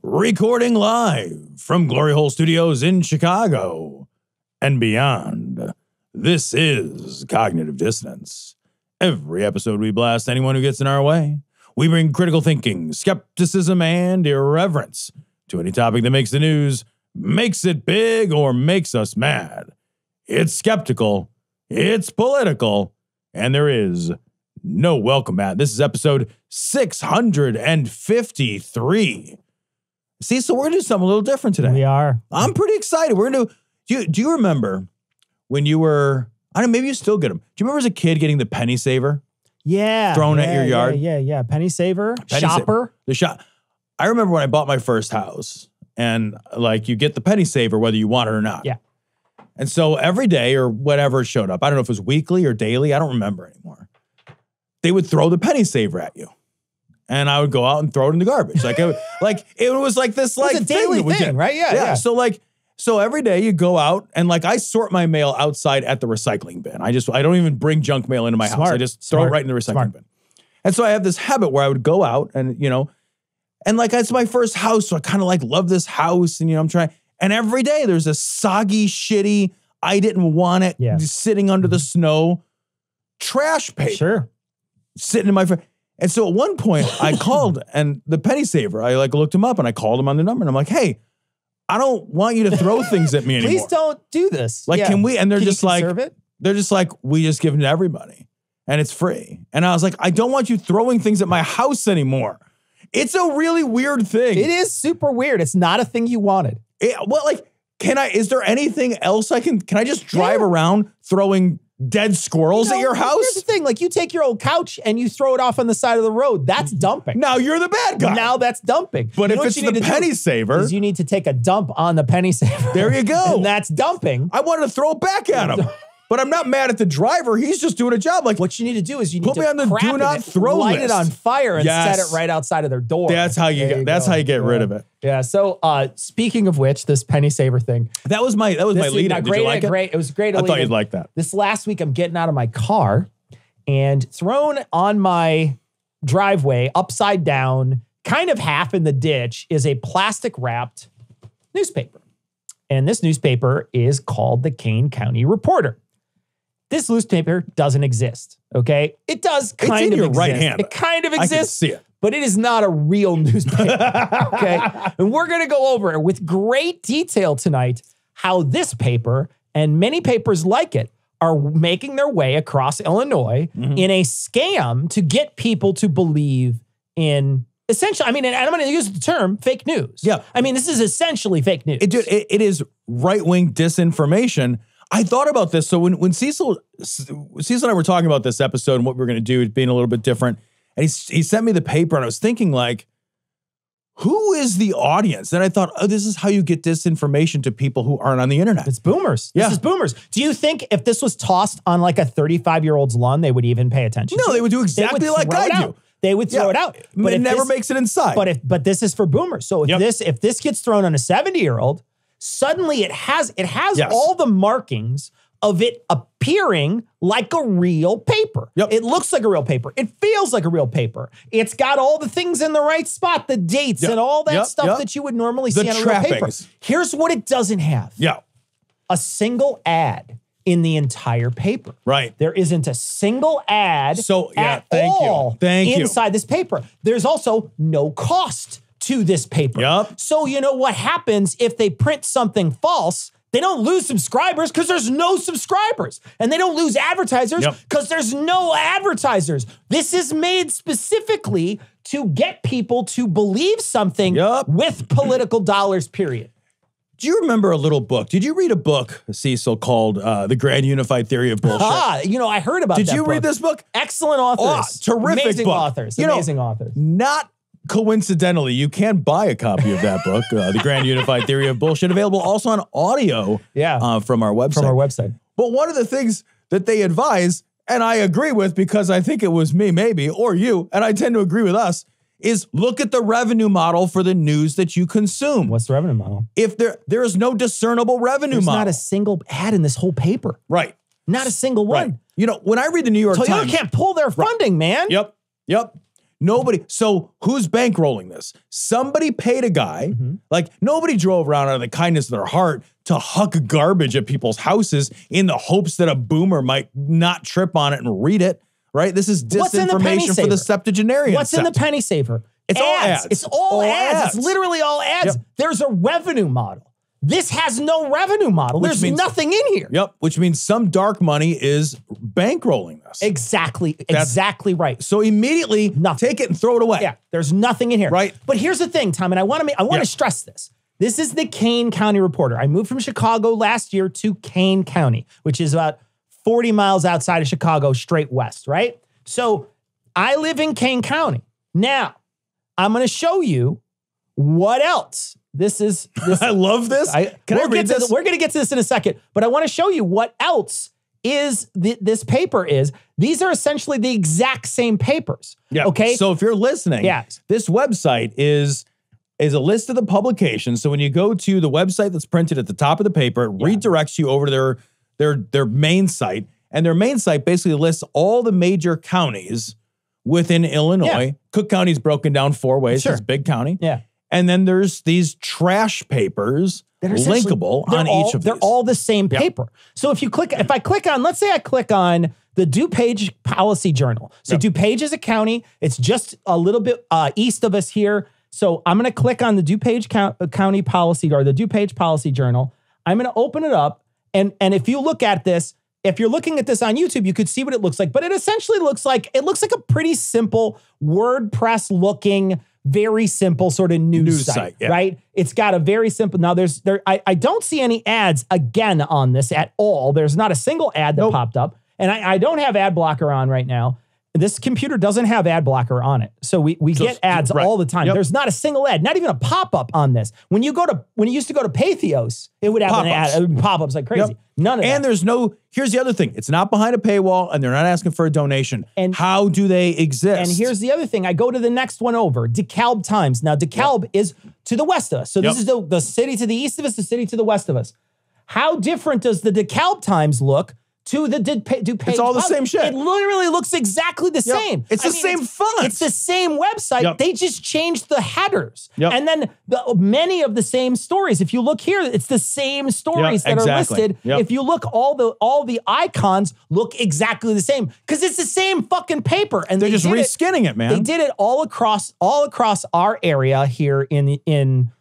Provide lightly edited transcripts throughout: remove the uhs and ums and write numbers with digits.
Recording live from Glory Hole Studios in Chicago and beyond. This is Cognitive Dissonance. Every episode we blast anyone who gets in our way. We bring critical thinking, skepticism, and irreverence to any topic that makes the news, makes it big, or makes us mad. It's skeptical, it's political, and there is no welcome mat. This is episode 653. See, so we're going to do something a little different today. We are. I'm pretty excited. We're going to do you remember when you were, I don't know, maybe you still get them. Do you remember as a kid getting the penny saver? Yeah. Thrown at your yard? Yeah. Penny saver, shopper. The shop. I remember when I bought my first house and like you get the penny saver whether you want it or not. Yeah. And so every day or whatever showed up, I don't know if it was weekly or daily, I don't remember anymore. They would throw the penny saver at you. And I would go out and throw it in the garbage. It was like this like a daily thing, right? Yeah. So every day you go out and like I sort my mail outside at the recycling bin. I don't even bring junk mail into my house. I just throw it right in the recycling bin. And so I have this habit where I would go out and, and like it's my first house. So I kind of like love this house and, I'm trying. And every day there's a soggy, shitty, I didn't want it sitting under the snow trash paper. Sitting in my And so at one point I called and the penny saver, I like looked him up and I called him on the number and I'm like, hey, I don't want you to throw things at me anymore. Please don't do this. Like, can we? And they're just like, we just give it to everybody and it's free. And I was like, I don't want you throwing things at my house anymore. It's a really weird thing. It is super weird. It's not a thing you wanted. Is there anything else can I just drive around throwing dead squirrels at your house? Here's the thing, like you take your old couch and you throw it off on the side of the road. That's dumping. Now you're the bad guy. Now that's dumping. But if it's the penny saver, you need to take a dump on the penny saver. There you go. And that's dumping. I wanted to throw it back at him. But I'm not mad at the driver. He's just doing a job. Like what you need to do is you need put to me on the do not throw light list. it on fire and set it right outside of their door. That's how you get rid of it. Yeah. So speaking of which, this penny saver thing. That was my lead. Did you like it? Great. It was great. I thought you'd like that. This last week I'm getting out of my car and thrown on my driveway upside down, kind of half in the ditch, is a plastic wrapped newspaper. And this newspaper is called the Kane County Reporter. This newspaper doesn't exist, okay? It does kind of exist. It's in your right hand. It kind of exists. I can see it. But it is not a real newspaper, okay? And we're going to go over it with great detail tonight how this paper and many papers like it are making their way across Illinois in a scam to get people to believe in essentially, and I'm going to use the term fake news. Yeah. This is essentially fake news. It is right-wing disinformation. I thought about this. So when Cecil and I were talking about this episode and what we were going to do, being a little bit different, and he sent me the paper and I was thinking like, who is the audience? And I thought, this is how you get disinformation to people who aren't on the internet. It's boomers. This is boomers. Do you think if this was tossed on like a 35-year-old's lawn, they would even pay attention? No, they would do exactly like I do. They would throw it out. But it never makes it inside. But this is for boomers. So if this gets thrown on a 70-year-old, suddenly it has all the markings of it appearing like a real paper. It looks like a real paper. It feels like a real paper. It's got all the things in the right spot, the dates and all that stuff that you would normally see on a real paper. Here's what it doesn't have. A single ad in the entire paper. Right. There isn't a single ad at all inside this paper. There's also no cost to this paper. So you know what happens if they print something false? They don't lose subscribers because there's no subscribers. And they don't lose advertisers because there's no advertisers. This is made specifically to get people to believe something with political dollars, period. Do you remember a little book? Did you read a book, Cecil, called The Grand Unified Theory of Bullshit? I heard about that Did you read this book? Excellent authors. Terrific Amazing book. authors. Amazing authors. Not coincidentally, you can buy a copy of that book, The Grand Unified Theory of Bullshit, available also on audio from our website. But one of the things that they advise, and I agree with because I think it was me maybe, or you, and I tend to agree with us, is look at the revenue model for the news that you consume. What's the revenue model? If there is no discernible revenue model. There's not a single ad in this whole paper. Right. Not a single one. Right. When I read the New York Times. Toyota can't pull their funding, man. Yep. Nobody. So who's bankrolling this? Somebody paid a guy. Like nobody drove around out of the kindness of their heart to huck garbage at people's houses in the hopes that a boomer might not trip on it and read it. Right? This is disinformation for the septuagenarian. What's in the penny saver? It's all ads. It's all ads. It's literally all ads. Yep. There's a revenue model. This has no revenue model. There's nothing in here. Yep. Which means some dark money is bankrolling this. Exactly right. So immediately take it and throw it away. Yeah. There's nothing in here. Right. But here's the thing, Tom, and I want to stress this. This is the Kane County Reporter. I moved from Chicago last year to Kane County, which is about 40 miles outside of Chicago, straight west, right? So I live in Kane County. Now, I'm going to show you what else. I love this. Can I read this? We're going to get to this in a second, but I want to show you what else is this paper is. These are essentially the exact same papers. Yeah. Okay. So if you're listening, this website is a list of the publications. So when you go to the website that's printed at the top of the paper, it redirects you over to their main site. And their main site basically lists all the major counties within Illinois. Yeah. Cook County is broken down 4 ways. It's a big county. Yeah. And then there's these trash papers that are linkable on each of these. They're all the same paper. So if I click on, let's say I click on the DuPage Policy Journal. So DuPage is a county. It's just a little bit east of us here. So I'm going to click on the DuPage County Policy or the DuPage Policy Journal. I'm going to open it up. And if you look at this, if you're looking at this on YouTube, you could see what it looks like. But it essentially looks like a pretty simple WordPress looking, very simple sort of news site, right? It's got a very simple. Now I don't see any ads again on this at all. There's not a single ad that popped up, and I don't have ad blocker on right now. This computer doesn't have ad blocker on it. So we get ads all the time. There's not a single ad, not even a pop-up on this. When you used to go to Patheos, it would have an ad, it would pop-ups like crazy. None of that. And here's the other thing. It's not behind a paywall and they're not asking for a donation. And how do they exist? And here's the other thing. I go to the next one over, DeKalb Times. Now, DeKalb is to the west of us. So this is the city to the east of us, the city to the west of us. How different does the DeKalb Times look to the DuPage? It's all the same shit. It literally looks exactly the same. It's the same font. It's the same website. They just changed the headers. And then many of the same stories. If you look here, it's the same stories that are listed. If you look, all the icons look exactly the same because it's the same fucking paper. And they're just reskinning it, man. They did it all across our area here in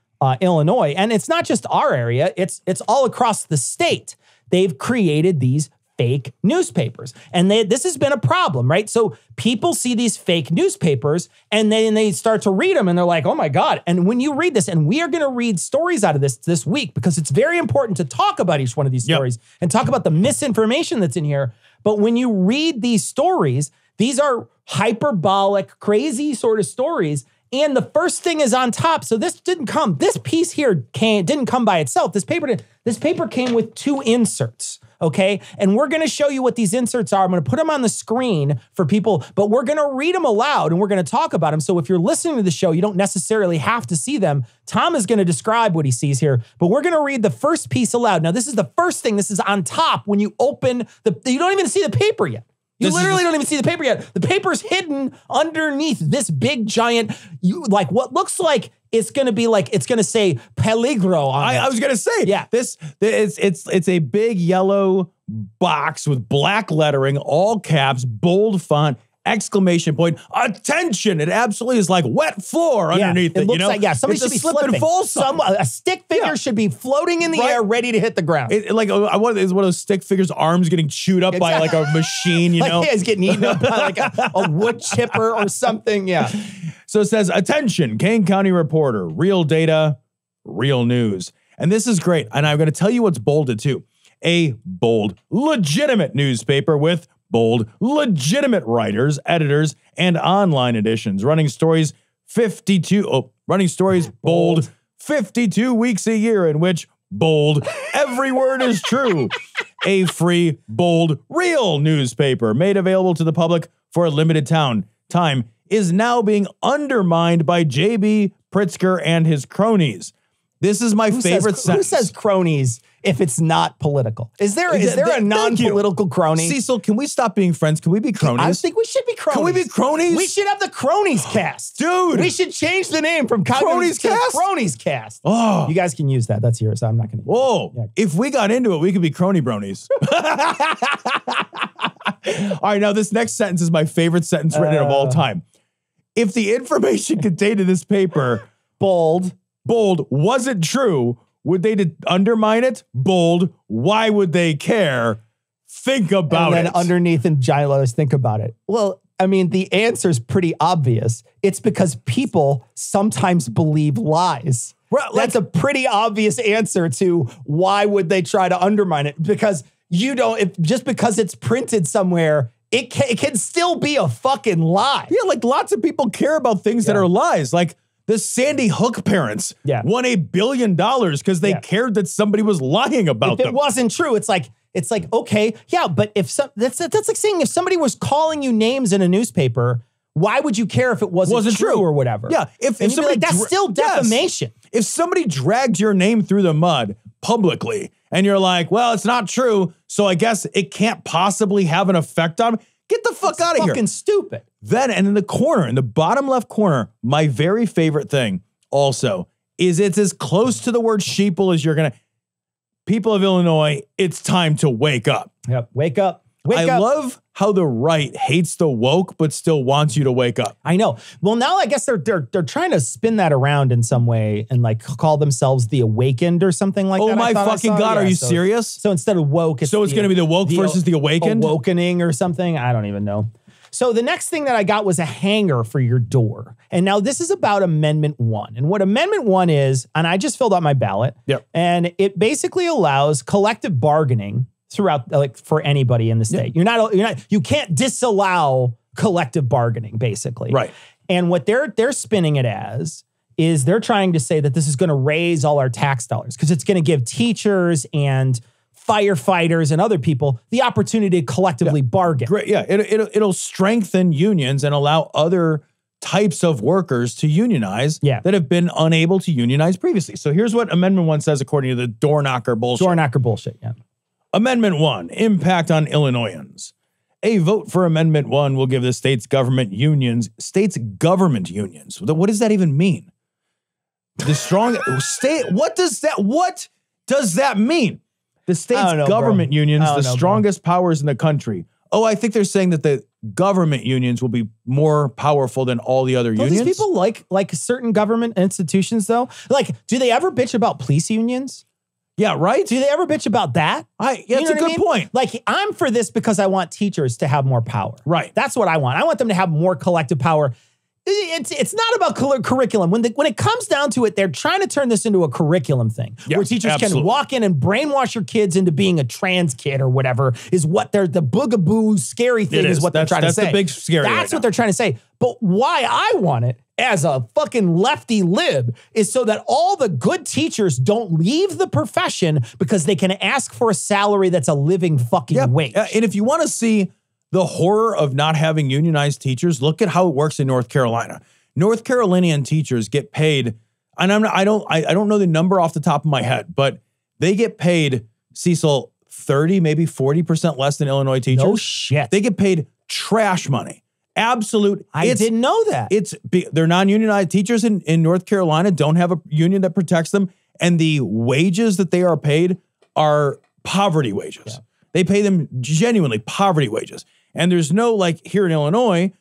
Illinois. And it's not just our area. It's all across the state. They've created these fake newspapers. And this has been a problem, right? So people see these fake newspapers and then they start to read them and they're like, oh my God. And when you read this, and we are going to read stories out of this week because it's very important to talk about each one of these stories and talk about the misinformation that's in here. But when you read these stories, these are hyperbolic, crazy sort of stories. And the first thing is on top. So this piece here didn't come by itself. This paper came with 2 inserts. Okay. And we're going to show you what these inserts are. I'm going to put them on the screen for people, but we're going to read them aloud and we're going to talk about them. So if you're listening to the show, you don't necessarily have to see them. Tom is going to describe what he sees here, but we're going to read the first piece aloud. Now, this is the first thing. This is on top when you open you don't even see the paper yet. You literally don't even see the paper yet. The paper's hidden underneath this big giant, what looks like it's going to be like, it's going to say Peligro on it. I was going to say, it's a big yellow box with black lettering, all caps, bold font, exclamation point, attention. It absolutely is like wet floor underneath it. It looks like, somebody should be slipping. And fall a stick figure should be floating in the air, ready to hit the ground. It's one of those stick figures' arms getting chewed up by like a machine, you know? It's getting eaten up by like a wood chipper or something. Yeah. So it says, attention, Kane County Reporter, real data, real news. And this is great. And I'm going to tell you what's bolded too. A bold, legitimate newspaper with bold, legitimate writers, editors, and online editions. Running stories bold 52 weeks a year in which bold, every word is true. A free, bold, real newspaper made available to the public for a limited time is now being undermined by J.B. Pritzker and his cronies. This is my favorite sentence. Who says cronies if it's not political? Is there a non-political crony? Cecil, can we stop being friends? Can we be cronies? I think we should be cronies. Can we be cronies? We should have the Cronies Cast. Dude. We should change the name from Cronies Cast? Cronies Cast. Oh. You guys can use that. That's yours. I'm not going to. Whoa. Yeah. If we got into it, we could be crony bronies. All right, now this next sentence is my favorite sentence written of all time. If the information contained in this paper, bold, wasn't true, would they undermine it? Bold, why would they care? Think about it. And then underneath in giant letters, think about it. Well, I mean, the answer's pretty obvious. It's because people sometimes believe lies. Well, that's a pretty obvious answer to why would they try to undermine it? Because just because it's printed somewhere, it can still be a fucking lie. Yeah, like lots of people care about things that are lies. Like the Sandy Hook parents won $1 billion because they cared that somebody was lying about them. If it wasn't true, it's like, okay, yeah, but if that's like saying if somebody was calling you names in a newspaper, why would you care if it wasn't true or whatever? Yeah, if somebody that's still defamation. Yes. If somebody drags your name through the mud publicly and you're like, well, it's not true, so I guess it can't possibly have an effect on me. Get the fuck out of here. Fucking stupid. Then, and in the corner, in the bottom left corner, my very favorite thing also is it's as close to the word sheeple as you're going to. People of Illinois, it's time to wake up. Yep, wake up. I love how the right hates the woke, but still wants you to wake up. I know. Well, now I guess they're trying to spin that around in some way and like call themselves the Awakened or something like that. Oh my fucking God, are you serious? So instead of woke, it's going to be the woke versus the awakened? Awakening or something. I don't even know. So the next thing that I got was a hanger for your door. And now this is about Amendment 1. And what Amendment 1 is, and I just filled out my ballot. Yep. And it basically allows collective bargaining throughout, like, for anybody in the state. Yep. You can't disallow collective bargaining, basically. Right. And what they're spinning it as is they're trying to say that this is going to raise all our tax dollars because it's going to give teachers and firefighters and other people the opportunity to collectively bargain. Great. Yeah, it'll strengthen unions and allow other types of workers to unionize that have been unable to unionize previously. So here's what Amendment 1 says according to the door knocker bullshit. Door knocker bullshit, yeah. Amendment 1, impact on Illinoisans. A vote for Amendment 1 will give the state's government unions. What does that even mean? The strong state, what does that mean? The state's government unions, the strongest powers in the country. Oh, I think they're saying that the government unions will be more powerful than all the other unions. These people like certain government institutions, though? Like, do they ever bitch about police unions? Yeah, right? Do they ever bitch about that? That's a good point. Like, I'm for this because I want teachers to have more power. Right. That's what I want. I want them to have more collective power. It's not about curriculum. When it comes down to it, they're trying to turn this into a curriculum thing where teachers can walk in and brainwash your kids into being a trans kid or whatever is what the boogaboo scary thing is what they're trying to say. That's the big scary. That's what they're trying to say. But why I want it as a fucking lefty lib is so that all the good teachers don't leave the profession because they can ask for a salary that's a living fucking wage. And if you want to see the horror of not having unionized teachers, look at how it works in North Carolina. North Carolinian teachers get paid, and I don't know the number off the top of my head, but they get paid, Cecil, 30, maybe 40% less than Illinois teachers. No shit. They get paid trash money. Absolute. I didn't know that. They're non-unionized teachers in North Carolina, don't have a union that protects them, and the wages that they are paid are poverty wages. Yeah. They pay them genuinely poverty wages. And there's no, like here in Illinois,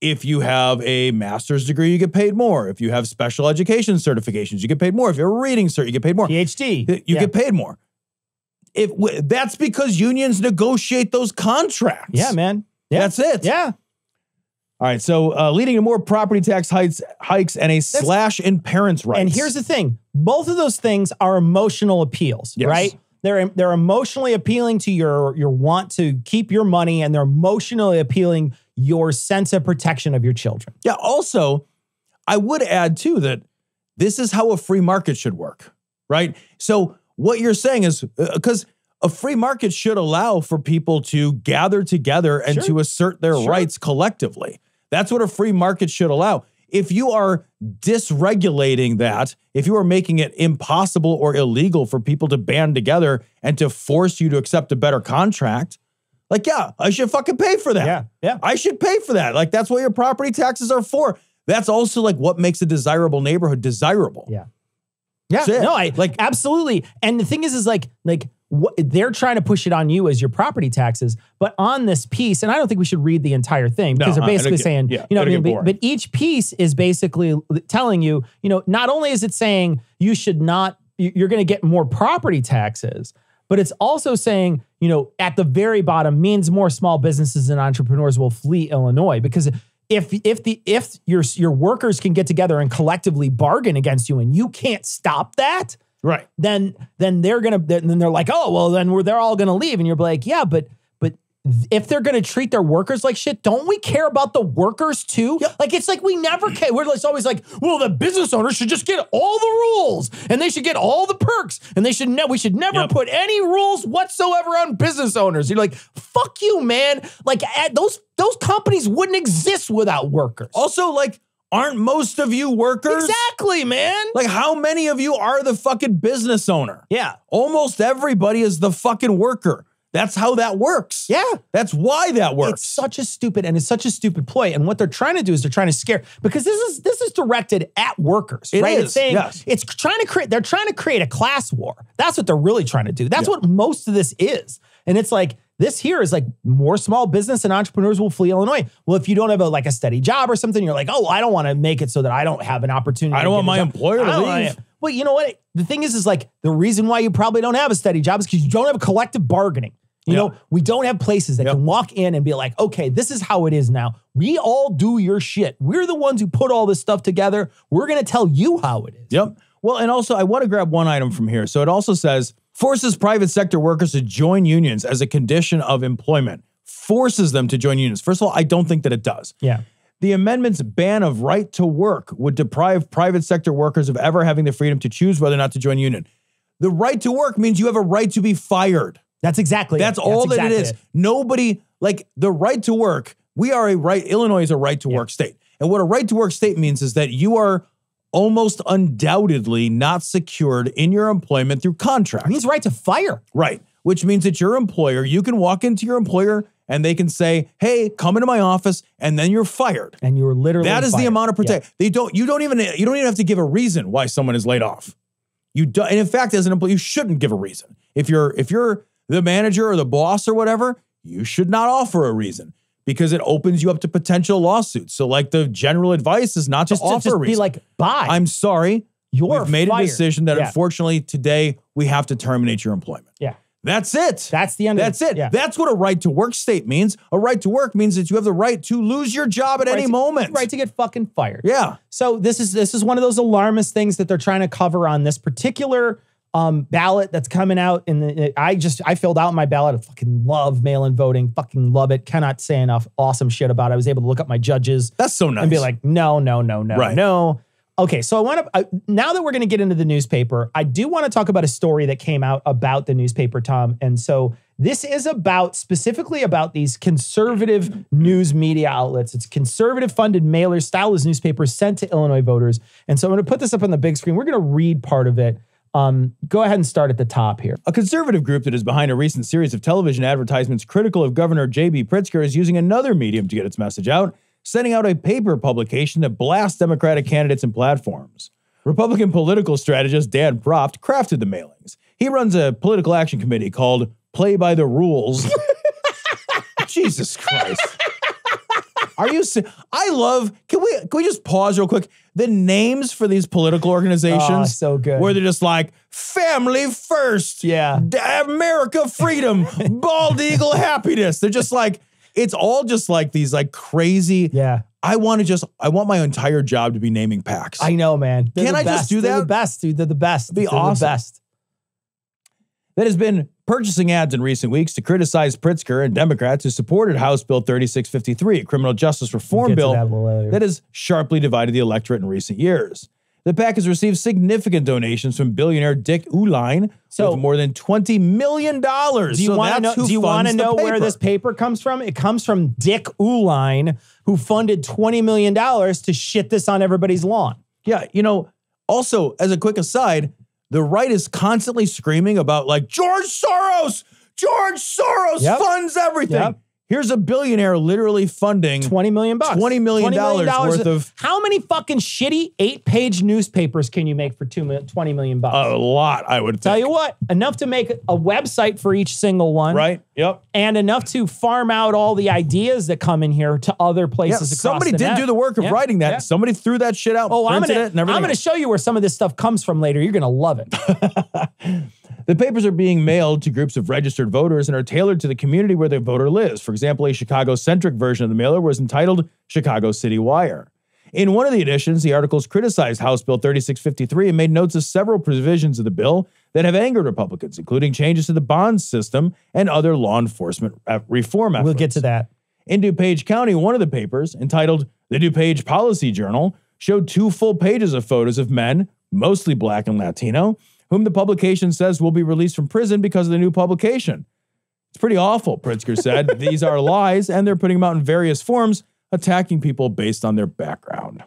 if you have a master's degree, you get paid more. If you have special education certifications, you get paid more. If you're a reading cert, you get paid more. PhD. You get paid more. That's because unions negotiate those contracts. Yeah, man. Yeah. That's it. Yeah. All right. So leading to more property tax hikes and a slash in parents' rights. And here's the thing. Both of those things are emotional appeals, right? They're emotionally appealing to your want to keep your money, and they're emotionally appealing your sense of protection of your children. Yeah. Also, I would add too that this is how a free market should work, right? So what you're saying is because a free market should allow for people to gather together and to assert their rights collectively. That's what a free market should allow. if you are dysregulating that, if you are making it impossible or illegal for people to band together and to force you to accept a better contract, like, yeah, I should fucking pay for that. Yeah. I should pay for that. Like, that's what your property taxes are for. That's also like what makes a desirable neighborhood desirable. Yeah. No, I like absolutely. And the thing is like what they're trying to push it on you as your property taxes, but on this piece, and I don't think we should read the entire thing because they're basically saying, you know what I mean? But each piece is basically telling you, you know, not only is it saying you should not, you're going to get more property taxes, but it's also saying, you know, at the very bottom means more small businesses and entrepreneurs will flee Illinois because if your workers can get together and collectively bargain against you and you can't stop that, right? Then they're like, oh well, then they're all gonna leave, and you're like, yeah, but if they're gonna treat their workers like shit, don't we care about the workers too? Yep. Like it's like we never care. We're just always like, well, the business owners should just get all the rules and they should get all the perks and we should never put any rules whatsoever on business owners. You're like, fuck you, man. Like those companies wouldn't exist without workers. Also, like, aren't most of you workers? Exactly, man. Like, how many of you are the fucking business owner? Yeah. Almost everybody is the fucking worker. That's how that works. Yeah. That's why that works. It's such a stupid ploy. And what they're trying to do is they're trying to scare, because this is directed at workers, right? Is, it's saying they're trying to create a class war. That's what they're really trying to do. That's what most of this is. And it's like, this here is like more small business and entrepreneurs will flee Illinois. Well, if you don't have a steady job or something, you're like, oh, I don't want to make it so that I don't have an opportunity. I don't want my employer to leave. Well, you know what? The thing is like the reason why you probably don't have a steady job is because you don't have collective bargaining. You know, we don't have places that can walk in and be like, okay, this is how it is now. We all do your shit. We're the ones who put all this stuff together. We're going to tell you how it is. Yep. Well, and also I want to grab one item from here. So it also says, forces private sector workers to join unions as a condition of employment. Forces them to join unions. First of all, I don't think that it does. Yeah. The amendment's ban of right to work would deprive private sector workers of ever having the freedom to choose whether or not to join a union. The right to work means you have a right to be fired. That's exactly That's all that it is. Nobody, like the right to work, Illinois is a right to work state. And what a right to work state means is that you are almost undoubtedly not secured in your employment through contract. It means right to fire. Right. Which means that your employer, you can walk into your employer and they can say, hey, come into my office, and then you're fired. And you're literally That is fired. the amount of protection. Yeah. You don't even have to give a reason why someone is laid off. You do, and in fact, as an employee, you shouldn't give a reason. If you're the manager or the boss or whatever, you should not offer a reason because it opens you up to potential lawsuits. So like the general advice is not to offer a reason. Be like, bye. I'm sorry. We've made a decision that unfortunately today we have to terminate your employment. Yeah. That's it. That's the end of it. That's it. Yeah. That's what a right to work state means. A right to work means that you have the right to lose your job at any moment. Right to get fucking fired. Yeah. So this is one of those alarmist things that they're trying to cover on this particular ballot that's coming out. I filled out my ballot. I fucking love mail-in voting. Fucking love it. Cannot say enough awesome shit about it. I was able to look up my judges. That's so nice. And be like, no. Okay, so I want to, now that we're going to get into the newspaper, I do want to talk about a story that came out about the newspaper, Tom. And so this is specifically about these conservative news media outlets. It's conservative funded mailers, stylist newspapers sent to Illinois voters. And so I'm going to put this up on the big screen. We're going to read part of it. Go ahead and start at the top here. A conservative group that is behind a recent series of television advertisements critical of Governor J.B. Pritzker is using another medium to get its message out, sending out a paper publication that blasts Democratic candidates and platforms. Republican political strategist Dan Proft crafted the mailings. He runs a political action committee called Play by the Rules. Jesus Christ. Are you? I love. Can we just pause real quick? The names for these political organizations, so good. Where they're just like family first, America freedom, bald eagle happiness. They're just like it's all just like these like crazy. Yeah. I want my entire job to be naming PACs. I know, man. Can I just do that? They're the best, dude. They're the best. It'd be awesome. The best. That has been purchasing ads in recent weeks to criticize Pritzker and Democrats who supported House Bill 3653, a criminal justice reform bill that has sharply divided the electorate in recent years. The PAC has received significant donations from billionaire Dick Uihlein with more than $20 million. Do you want to know where this paper comes from? It comes from Dick Uihlein, who funded $20 million to shit this on everybody's lawn. Yeah, you know, also, as a quick aside, the right is constantly screaming about, like, George Soros funds everything. Yep. Here's a billionaire literally funding $20 million. $20 million worth of... How many fucking shitty 8-page newspapers can you make for $20 million? A lot, I would think. Tell you what, enough to make a website for each single one. Right, yep. And enough to farm out all the ideas that come in here to other places across somebody the did net. do the work of writing that. Yeah. Somebody threw that shit out, printed it, and everything. I'm going to show you where some of this stuff comes from later. You're going to love it. The papers are being mailed to groups of registered voters and are tailored to the community where the voter lives. For example, a Chicago-centric version of the mailer was entitled Chicago City Wire. In one of the editions, the articles criticized House Bill 3653 and made notes of several provisions of the bill that have angered Republicans, including changes to the bond system and other law enforcement reform efforts. We'll get to that. In DuPage County, one of the papers, entitled The DuPage Policy Journal, showed 2 full pages of photos of men, mostly Black and Latino, whom the publication says will be released from prison because of the new publication. It's pretty awful, Pritzker said. These are lies, and they're putting them out in various forms, attacking people based on their background.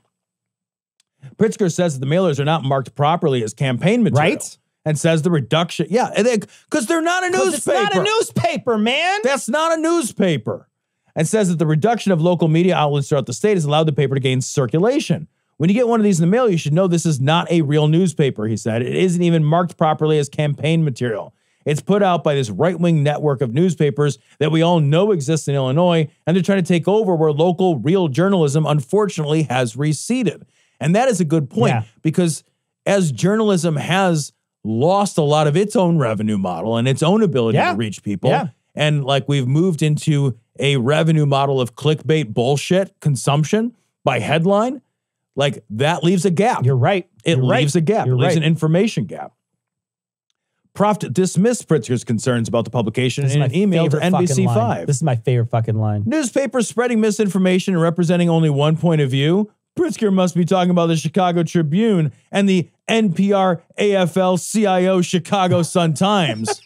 Pritzker says that the mailers are not marked properly as campaign material. Right? And says the reduction, because they're not a newspaper. It's not a newspaper, man. That's not a newspaper. And says that the reduction of local media outlets throughout the state has allowed the paper to gain circulation. When you get one of these in the mail, you should know this is not a real newspaper, he said. It isn't even marked properly as campaign material. It's put out by this right-wing network of newspapers that we all know exists in Illinois, and they're trying to take over where local, real journalism, unfortunately, has receded. And that is a good point, because as journalism has lost a lot of its own revenue model and its own ability to reach people, and like we've moved into a revenue model of clickbait bullshit consumption by headline, like that leaves a gap. You're right. It leaves a gap. It leaves an information gap. Proft dismissed Pritzker's concerns about the publication in an email to NBC5. This is my favorite fucking line. Newspapers spreading misinformation and representing only one point of view. Pritzker must be talking about the Chicago Tribune and the NPR AFL-CIO Chicago Sun-Times.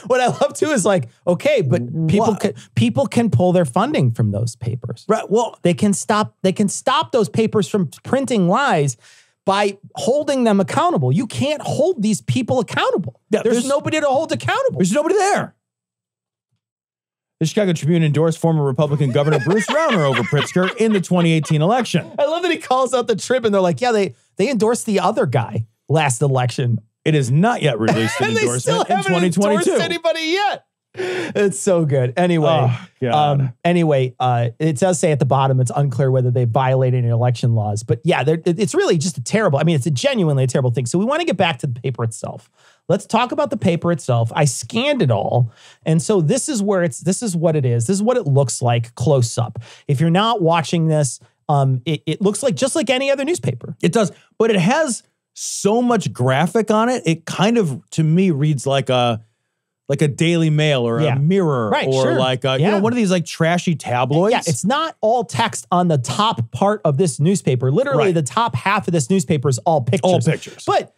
What I love too is like, okay, but people can pull their funding from those papers. Right. Well, they can stop those papers from printing lies by holding them accountable. You can't hold these people accountable. Yeah, there's nobody to hold accountable. There's nobody there. The Chicago Tribune endorsed former Republican Governor Bruce Rauner over Pritzker in the 2018 election. I love that he calls out the Trib and they're like, yeah, they endorsed the other guy last election. It is not yet released an endorsement in 2022. Endorsed anybody yet. It's so good. Anyway, it does say at the bottom, it's unclear whether they violated any election laws. But yeah, it's really just a terrible, it's genuinely a terrible thing. So we want to get back to the paper itself. Let's talk about the paper itself. I scanned it all. And so this is what it is. This is what it looks like close up. If you're not watching this, it looks like just like any other newspaper. It does, but it has so much graphic on it. It kind of, to me, reads like a Daily Mail or a Mirror or like one of these like trashy tabloids. Yeah, it's not all text on the top part of this newspaper. Literally, the top half of this newspaper is all pictures. All pictures. But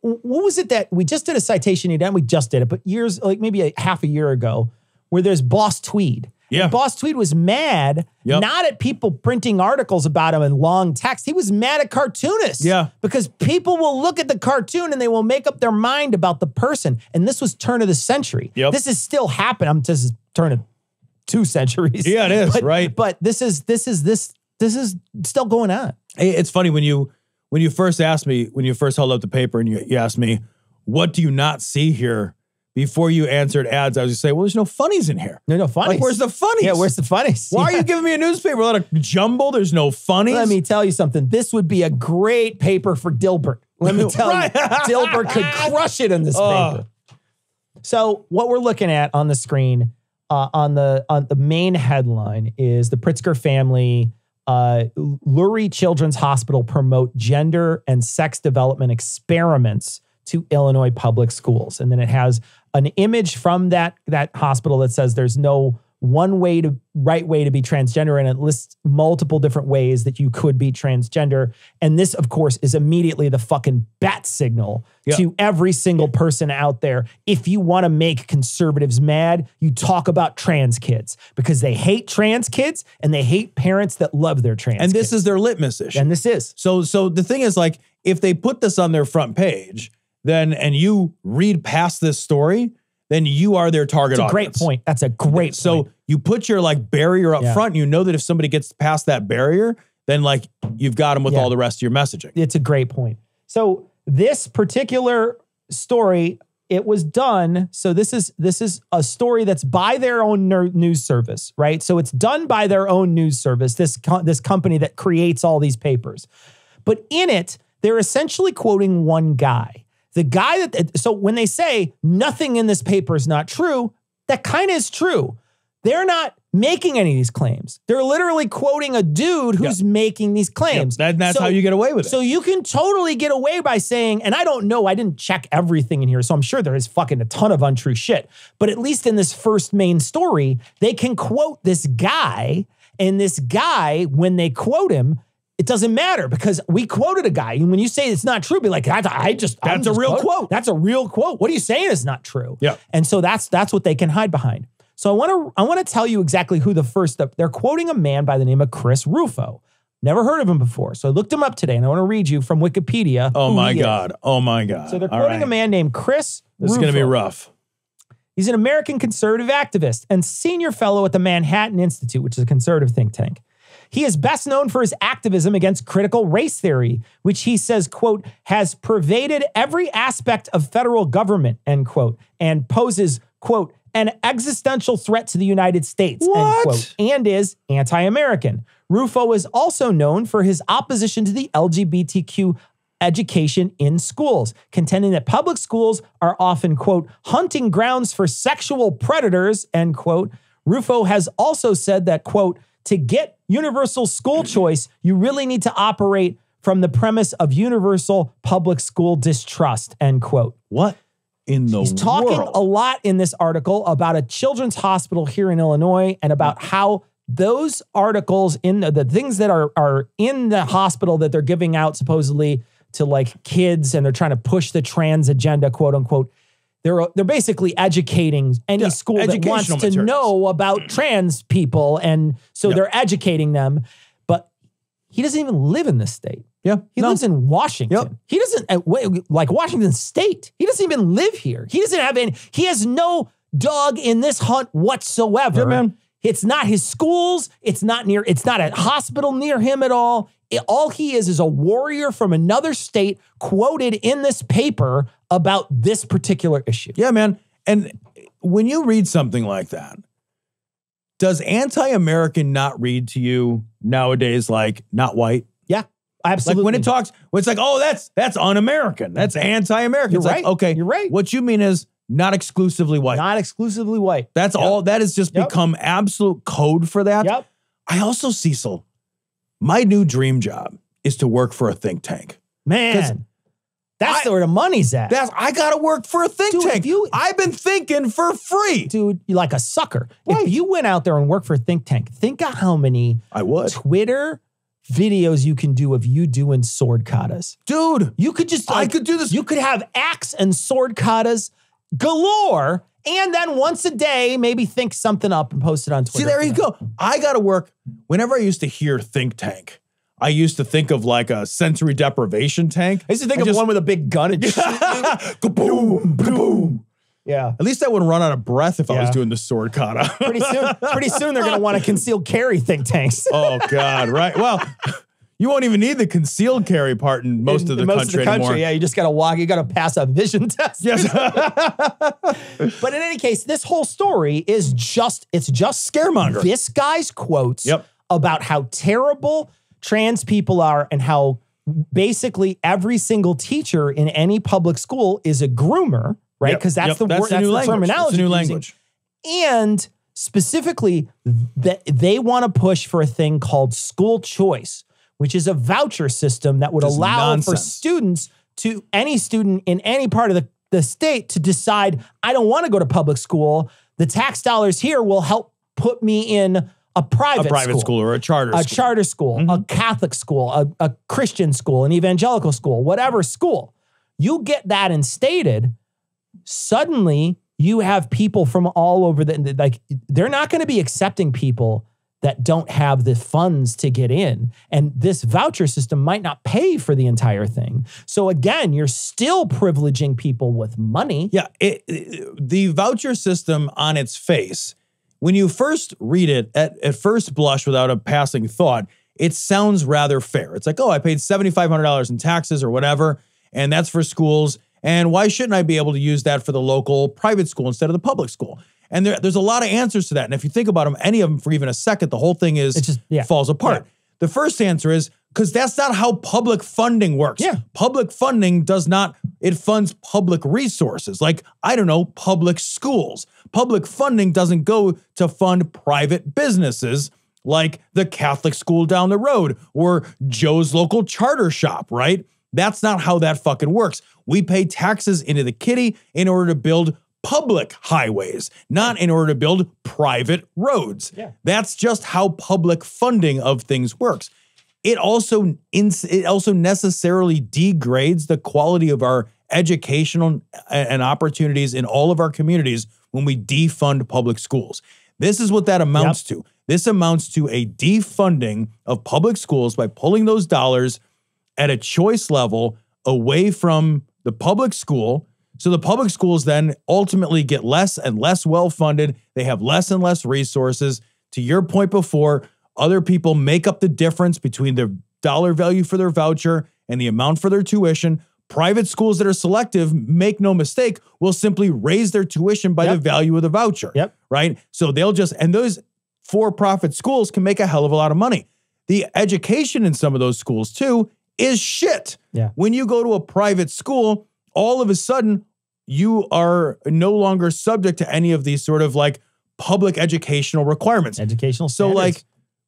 what was it that we just did a citation? We just did it, but years, like maybe half a year ago, where there's Boss Tweed. Yeah. And Boss Tweed was mad, not at people printing articles about him in long text. He was mad at cartoonists. Yeah. Because people will look at the cartoon and they will make up their mind about the person. And this was turn of the century. Yep. This is still happening. This is turn of 2 centuries. Yeah, it is, right? But this is still going on. It's funny when you first asked me, when you first held up the paper and you asked me, what do you not see here? Before you answered ads, I was going to say, well, there's no funnies in here. No funnies. Like, where's the funnies? Yeah, where's the funnies? Why are you giving me a newspaper? A lot of jumble. There's no funnies. Let me tell you something. This would be a great paper for Dilbert. Let me tell you, Dilbert could crush it in this paper. So what we're looking at on the screen, on the main headline is the Pritzker family, Lurie Children's Hospital promote gender and sex development experiments to Illinois public schools. And then it has an image from that hospital that says there's no right way to be transgender, and it lists multiple different ways that you could be transgender. And this, of course, is immediately the fucking bat signal to every single person out there. If you want to make conservatives mad, you talk about trans kids, because they hate trans kids and they hate parents that love their trans kids. And this is their litmus issue. And this is. So the thing is, like, if they put this on their front page, and you read past this story, then you are their target audience. Great point. That's a great point. So you put your like barrier up front, and you know that if somebody gets past that barrier, then like you've got them with all the rest of your messaging. It's a great point. So this particular story, it was done. So this is a story that's by their own news service, right? So it's done by their own news service, this company that creates all these papers. But in it, they're essentially quoting one guy. The guy so when they say nothing in this paper is not true, that kind of is true. They're not making any of these claims. They're literally quoting a dude who's making these claims. That's how you get away with it. So you can totally get away by saying, and I don't know, I didn't check everything in here, so I'm sure there is fucking a ton of untrue shit. But at least in this first main story, they can quote this guy, and this guy, when they quote him, it doesn't matter, because we quoted a guy. And when you say it's not true, be like, that's a real quote. That's a real quote. What are you saying is not true? Yeah. And so that's what they can hide behind. So I want to tell you exactly who they're quoting a man by the name of Chris Rufo. Never heard of him before. So I looked him up today, and I want to read you from Wikipedia. Oh my God. Oh my God. So they're quoting a man named Chris Rufo. This is going to be rough. He's an American conservative activist and senior fellow at the Manhattan Institute, which is a conservative think tank. He is best known for his activism against critical race theory, which he says, quote, has pervaded every aspect of federal government, end quote, and poses, quote, an existential threat to the United States, end quote, and is anti-American. Rufo is also known for his opposition to the LGBTQ education in schools, contending that public schools are often, quote, hunting grounds for sexual predators, end quote. Rufo has also said that, quote, to get universal school choice, you really need to operate from the premise of universal public school distrust, end quote. What in the world? He's talking a lot in this article about a children's hospital here in Illinois, and about how those articles in the things that are in the hospital that they're giving out supposedly to like kids, and they're trying to push the trans agenda, quote unquote. They're basically educating any school that wants to know about trans people. And so they're educating them. But he doesn't even live in this state. Yeah. He lives in Washington. Yep. He doesn't, like Washington State. He doesn't even live here. He doesn't have any, he has no dog in this hunt whatsoever. Yeah, man. It's not his schools. It's not a hospital near him at all. All he is a warrior from another state quoted in this paper about this particular issue. Yeah, man. And when you read something like that, does anti-American not read to you nowadays like not white? Yeah, absolutely. Like when it's like, oh, that's un-American. That's anti-American. You're it's right. Like, okay, you're right. What you mean is not exclusively white. Not exclusively white. That's all. That has just become absolute code for that. Yep. I also, Cecil, my new dream job is to work for a think tank. Man, that's where the money's at. I got to work for a think tank. I've been thinking for free. Dude, you're like a sucker. Right. If you went out there and worked for a think tank, think of how many Twitter videos you can do of you doing sword katas. Dude, you could just, I could do this. You could have axe and sword katas galore, and then once a day, maybe think something up and post it on Twitter. See, there you go. I got to work. Whenever I used to hear think tank, I used to think of like a sensory deprivation tank. I used to think of one with a big gun and boom, boom. Yeah. At least I wouldn't run out of breath if I was doing the sword kata. Pretty soon they're going to want to concealed carry think tanks. Oh God, right. Well, you won't even need the concealed carry part in most of the country anymore. Yeah, you just got to walk. You got to pass a vision test. Yes. But in any case, this whole story is just scaremonger. This guy's quotes about how terrible trans people are, and how basically every single teacher in any public school is a groomer, right? Because that's the word, that's the terminology. That's the new language. And specifically, that they want to push for a thing called school choice, which is a voucher system that would allow for students any student in any part of the state to decide, I don't want to go to public school. The tax dollars here will help put me in a private school or a charter school. A charter school, a Catholic school, a Christian school, an evangelical school, whatever school. You get that instated, suddenly you have people from all over like, they're not going to be accepting people that don't have the funds to get in. And this voucher system might not pay for the entire thing. So again, you're still privileging people with money. Yeah, the voucher system on its face, when you first read it at first blush without a passing thought, it sounds rather fair. It's like, oh, I paid $7,500 in taxes or whatever, and that's for schools. And why shouldn't I be able to use that for the local private school instead of the public school? And there's a lot of answers to that. And if you think about them, any of them for even a second, the whole thing falls apart. Yeah. The first answer is because that's not how public funding works. Yeah. Public funding it funds public resources. Like, I don't know, public schools. Public funding doesn't go to fund private businesses like the Catholic school down the road or Joe's local charter shop, right? That's not how that fucking works. We pay taxes into the kitty in order to build public highways, not in order to build private roads. Yeah. That's just how public funding of things works. It also necessarily degrades the quality of our educational and opportunities in all of our communities when we defund public schools. This is what that amounts to. This amounts to a defunding of public schools by pulling those dollars at a choice level away from the public school. So the public schools then ultimately get less and less well-funded. They have less and less resources. To your point before, other people make up the difference between the dollar value for their voucher and the amount for their tuition. Private schools that are selective, make no mistake, will simply raise their tuition by the value of the voucher, right? So and those for-profit schools can make a hell of a lot of money. The education in some of those schools too is shit. Yeah. When you go to a private school, all of a sudden, you are no longer subject to any of these sort of like public educational requirements. Educational standards. So like,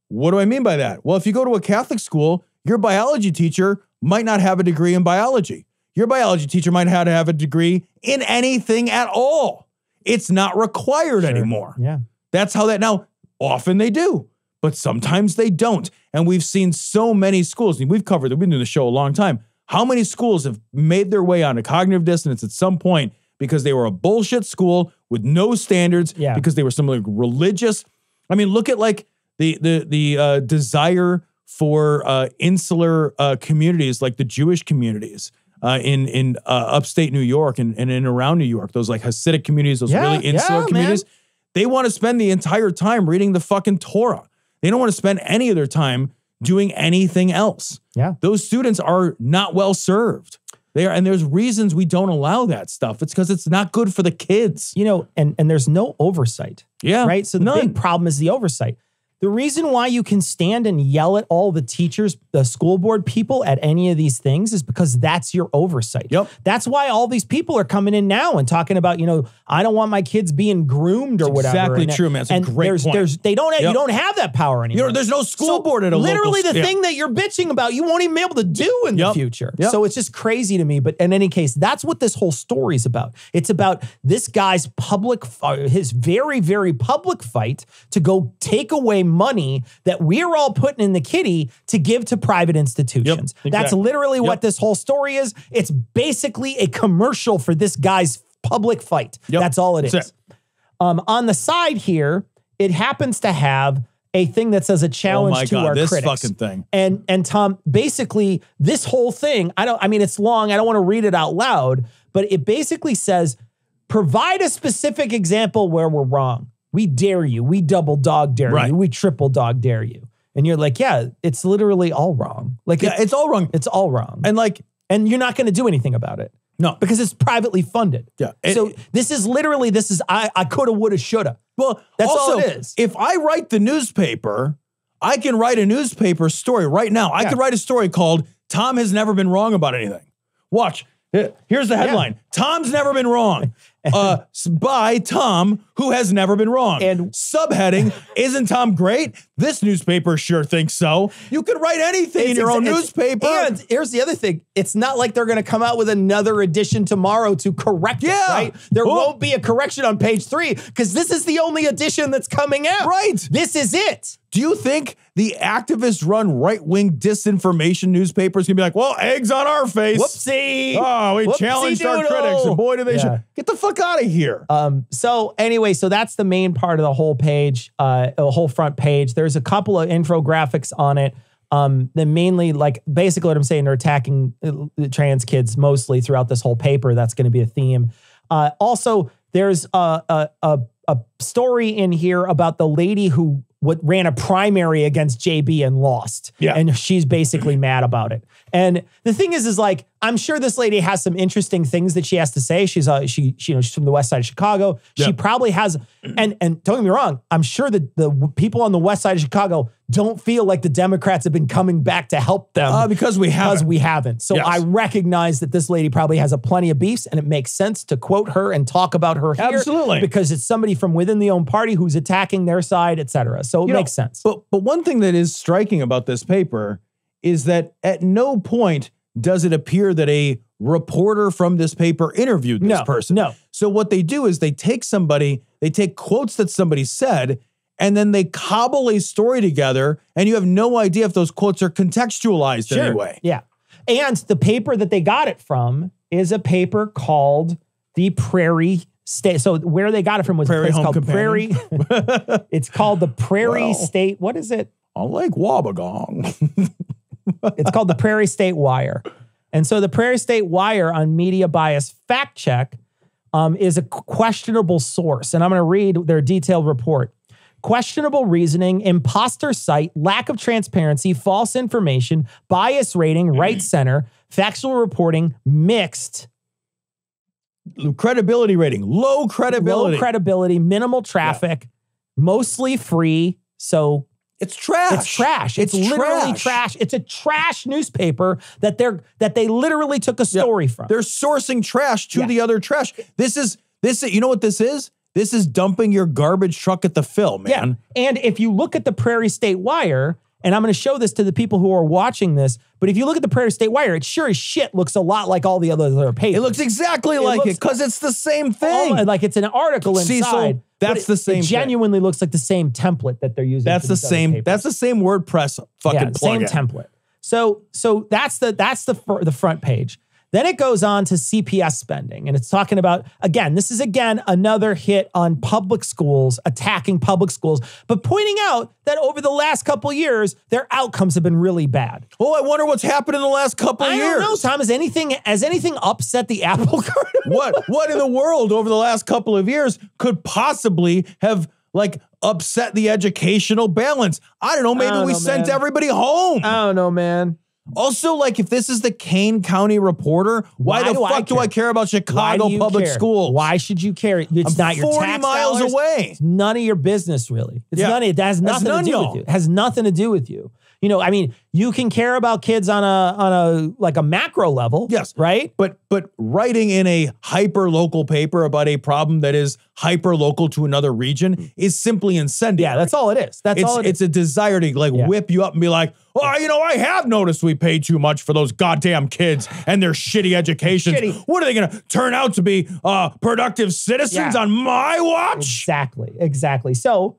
what do I mean by that? Well, if you go to a Catholic school, your biology teacher might not have a degree in biology. Your biology teacher might have to have a degree in anything at all. It's not required anymore. Yeah. That's how that now, often they do, but sometimes they don't. And we've seen so many schools, and we've been doing the show a long time. How many schools have made their way onto cognitive dissonance at some point because they were a bullshit school with no standards, because they were some like religious. I mean, look at like the desire for insular communities like the Jewish communities in upstate New York and in around New York, those like Hasidic communities, those really insular communities. Man. They want to spend the entire time reading the fucking Torah. They don't want to spend any of their time doing anything else. Yeah. Those students are not well served. And there's reasons we don't allow that stuff. It's because it's not good for the kids. You know, and there's no oversight. Yeah. Right? So the big problem is the oversight. The reason why you can stand and yell at all the teachers, the school board people at any of these things is because that's your oversight. Yep. That's why all these people are coming in now and talking about, I don't want my kids being groomed or whatever. Exactly true, man. It's a great point. You don't have that power anymore. There's no school board at a local literally the thing that you're bitching about, you won't even be able to do in the future. Yep. So it's just crazy to me. But in any case, that's what this whole story is about. It's about this guy's his very, very public fight to go take away money that we're all putting in the kitty to give to private institutions. Yep, exactly. That's literally what this whole story is. It's basically a commercial for this guy's public fight. Yep. That's all it is. On the side here, it happens to have a thing that says a challenge to our critics. This fucking thing. And Tom, basically, this whole thing, it's long. I don't want to read it out loud, but it basically says, provide a specific example where we're wrong. We dare you. We double dog dare you. We triple dog dare you. And you're like, yeah, it's literally all wrong. Like, it's all wrong. It's all wrong. And you're not going to do anything about it. No. Because it's privately funded. Yeah. So this is I coulda, woulda, shoulda. Well, that's also, all it is. If I write the newspaper, I can write a newspaper story right now. I could write a story called Tom has never been wrong about anything. Watch. Here's the headline. Tom's never been wrong. by Tom, who has never been wrong. And subheading, isn't Tom great? This newspaper sure thinks so. You could write anything in your own newspaper. And here's the other thing. It's not like they're going to come out with another edition tomorrow to correct it, right? There won't be a correction on page 3 because this is the only edition that's coming out. Right. This is it. Do you think the activist-run right-wing disinformation newspapers can be like, well, eggs on our face. Whoopsie. Oh, we challenged our critics, and boy, do they get the fuck out of here. So anyway, so that's the main part of the whole page, the whole front page. There's a couple of infographics on it. Then mainly, like, basically what I'm saying, they're attacking trans kids mostly throughout this whole paper. That's going to be a theme. Also, there's a story in here about the lady who ran a primary against JB and lost. Yeah. And she's basically mad about it. And the thing is like, I'm sure this lady has some interesting things that she has to say. She's she's from the west side of Chicago. Yeah. She probably has, and don't get me wrong, I'm sure that the people on the west side of Chicago don't feel like the Democrats have been coming back to help them. Because we haven't. So I recognize that this lady probably has plenty of beefs, and it makes sense to quote her and talk about her here. Absolutely. Because it's somebody from within the own party who's attacking their side, et cetera. So it makes sense. But one thing that is striking about this paper is that at no point does it appear that a reporter from this paper interviewed this person. No. So what they do is they take quotes that somebody said, and then they cobble a story together, and you have no idea if those quotes are contextualized in any way. Yeah. And the paper that they got it from is a paper called the Prairie State. So where they got it from was Prairie a place called Companion. Prairie. It's called the Prairie State. What is it? I like Wabagong. It's called the Prairie State Wire. And so the Prairie State Wire on Media Bias Fact Check is a questionable source. And I'm going to read their detailed report. Questionable reasoning, imposter site, lack of transparency, false information, bias rating, right center, factual reporting, mixed. Credibility rating, low credibility, minimal traffic, mostly free. So it's trash. It's trash. It's literally trash. It's a trash newspaper that they literally took a story from. They're sourcing trash to the other trash. This is you know what this is? This is dumping your garbage truck at the fill, man. Yeah. And if you look at the Prairie State Wire, and I'm going to show this to the people who are watching this, but if you look at the Prairie State Wire, it sure as shit looks a lot like all the other papers. It looks exactly like it because it's the same thing. Like it's an article inside. So that's the same. It genuinely looks like the same template that they're using. That's the same. That's the same WordPress fucking plugin. Same template. So that's the front page. Then it goes on to CPS spending, and it's talking about, again, this is another hit on public schools, attacking public schools, but pointing out that over the last couple of years, their outcomes have been really bad. Oh, I wonder what's happened in the last couple of years. I don't know, Tom. Has anything upset the apple cart? What in the world over the last couple of years could possibly have upset the educational balance? I don't know. Maybe we sent everybody home. I don't know, man. Also, if this is the Kane County Reporter, why the fuck do I care about Chicago public schools? Why should you care? It's not your 40 miles away. It's none of your business, really. It has nothing to do with you. It has nothing to do with you. I mean, you can care about kids on a macro level. Yes. Right? But writing in a hyper local paper about a problem that is hyper local to another region is simply incendiary. Yeah, that's all it is. It's a desire to whip you up and be like, oh, I have noticed we pay too much for those goddamn kids and their shitty educations. What are they going to turn out to be productive citizens on my watch? Exactly. So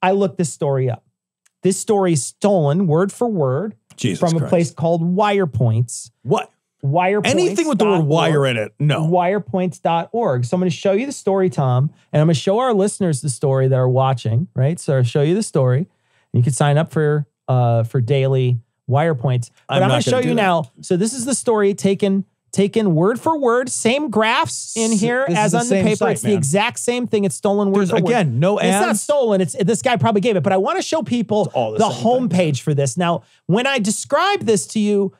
I looked this story up. This story is stolen word for word from a place called WirePoints. What? WirePoints. Anything with the word wire in it? No. WirePoints.org. So I'm going to show you the story, Tom, and I'm going to show our listeners the story that are watching, right? So I'll show you the story. And you can sign up for daily WirePoints. But I'm going to show you now. So this is the story taken word for word, same graphs in here as on the paper. It's the exact same thing. It's stolen word for word. Again, no ads. It's not stolen. This guy probably gave it, but I want to show people the homepage for this. Now, when I describe this to you,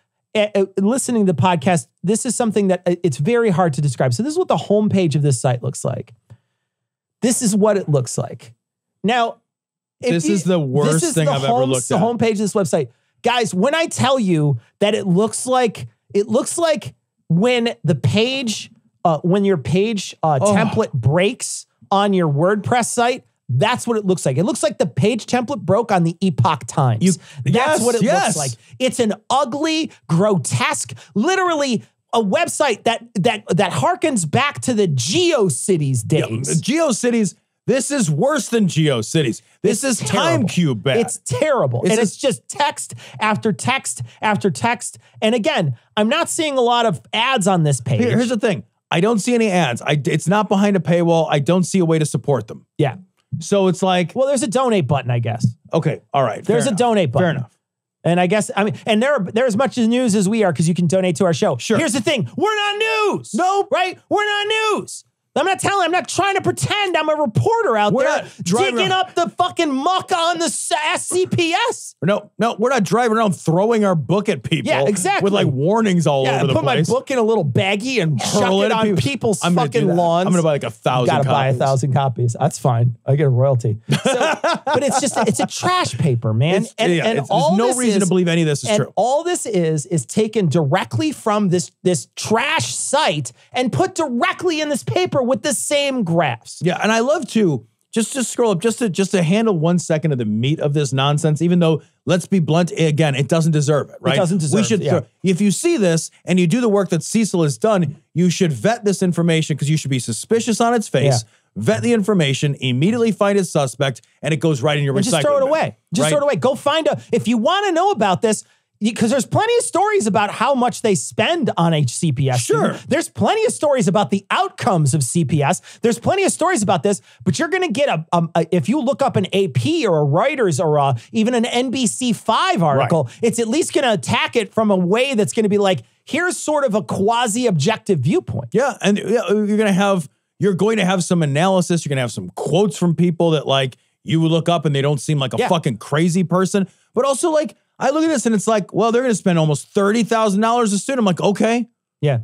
listening to the podcast, this is something that it's very hard to describe. So this is what the homepage of this site looks like. This is what it looks like. Now, this is the worst thing I've ever looked at. The homepage of this website. Guys, when I tell you that it looks like when the page when your page template breaks on your WordPress site, that's what it looks like. It looks like the page template broke on the Epoch Times. That's what it looks like. It's an ugly, grotesque, literally a website that harkens back to the GeoCities days. GeoCities, this is worse than GeoCities. This is TimeCube bad. It's terrible. It's just text after text after text. And again, I'm not seeing a lot of ads on this page. Here's the thing. I don't see any ads. It's not behind a paywall. I don't see a way to support them. Yeah. So it's like, well, there's a donate button, I guess. Okay, all right. There's a donate button. Fair enough. And I guess, I mean, and they're as much as news as we are because you can donate to our show. Sure. Here's the thing. We're not news. No. Right? We're not news. I'm not trying to pretend I'm a reporter out there digging up the fucking muck on the SCPS. No, we're not driving around throwing our book at people. Yeah, exactly. With like warnings all over the place. Put my book in a little baggie and chuck it on people's fucking lawns. I'm going to buy like 1,000 copies. You got to buy 1,000 copies. That's fine. I get a royalty. But it's a trash paper, man. There's no reason to believe any of this is true. All this is taken directly from this trash site and put directly in this paper with the same graphs. Yeah, and I love to just scroll up just to handle 1 second of the meat of this nonsense, even though, let's be blunt, again, it doesn't deserve it, right? It doesn't deserve it. If you see this and you do the work that Cecil has done, you should vet this information because you should be suspicious on its face, vet the information, immediately find its suspect, and it goes right in your recycling bin. Just throw it away. Throw it away. Go find if you want to know about this, because there's plenty of stories about how much they spend on HCPS. Sure. There's plenty of stories about the outcomes of CPS. There's plenty of stories about this, but you're going to get if you look up an AP or a Reuters or even an NBC5 article, it's at least going to attack it from a way that's going to be like, here's sort of a quasi-objective viewpoint. Yeah, and you're going to have some analysis. You're going to have some quotes from people that like you would look up and they don't seem like a fucking crazy person, but also like, I look at this and it's like, well, they're going to spend almost $30,000 a student. I'm like, okay. Yeah.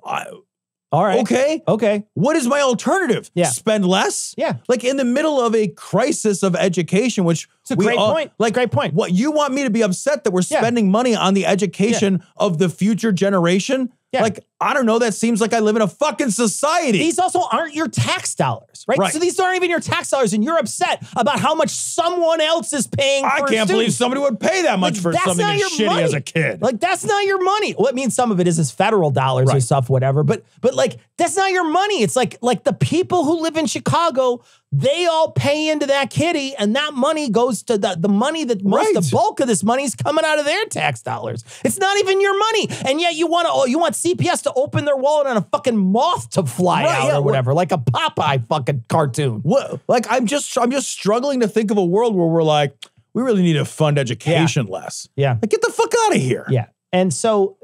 All right. Okay. Okay. What is my alternative? Yeah. Spend less? Yeah. Like in the middle of a crisis of education, which it's a great point. Like, great point. What you want me to be upset that we're spending money on the education of the future generation? Yeah. Like, I don't know. That seems like I live in a fucking society. These also aren't your tax dollars, right? So these aren't even your tax dollars, and you're upset about how much someone else is paying for I can't believe somebody would pay that much for something as shitty as a kid. Like, that's not your money. Well, it means some of it is federal dollars or stuff, whatever. But like, that's not your money. It's like the people who live in Chicago, they all pay into that kitty, and that money goes to the money that the bulk of this money is coming out of their tax dollars. It's not even your money, and yet you want CPS to open their wallet on a fucking moth to fly out or whatever, like a Popeye fucking cartoon. What? Like I'm just struggling to think of a world where we're like, we really need to fund education less. Yeah, like get the fuck out of here. Yeah, and so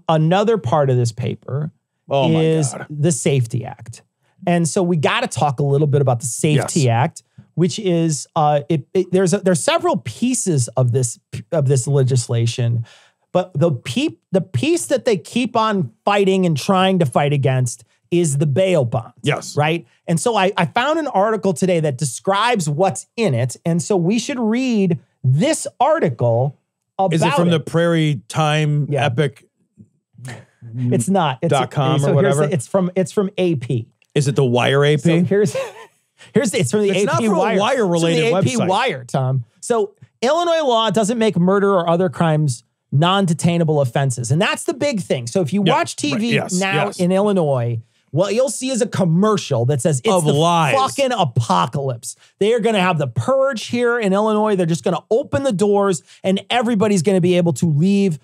another part of this paper is the Safety Act. And so we got to talk a little bit about the Safety Act, which is there's several pieces of this legislation, but the piece that they keep on fighting and trying to fight against is the bail bonds. Yes. Right. And so I found an article today that describes what's in it, and so we should read this article about it. Is it from the Prairie Time Epic? It's not. It's .com or whatever. It's from AP. Is it the Wire AP? So here's it's from the it's AP not from Wire. A Wire-related it's from the website. AP Wire, Tom. So Illinois law doesn't make murder or other crimes non-detainable offenses, and that's the big thing. So if you watch TV in Illinois, what you'll see is a commercial that says it's the fucking apocalypse. They are going to have the purge here in Illinois. They're just going to open the doors, and everybody's going to be able to leave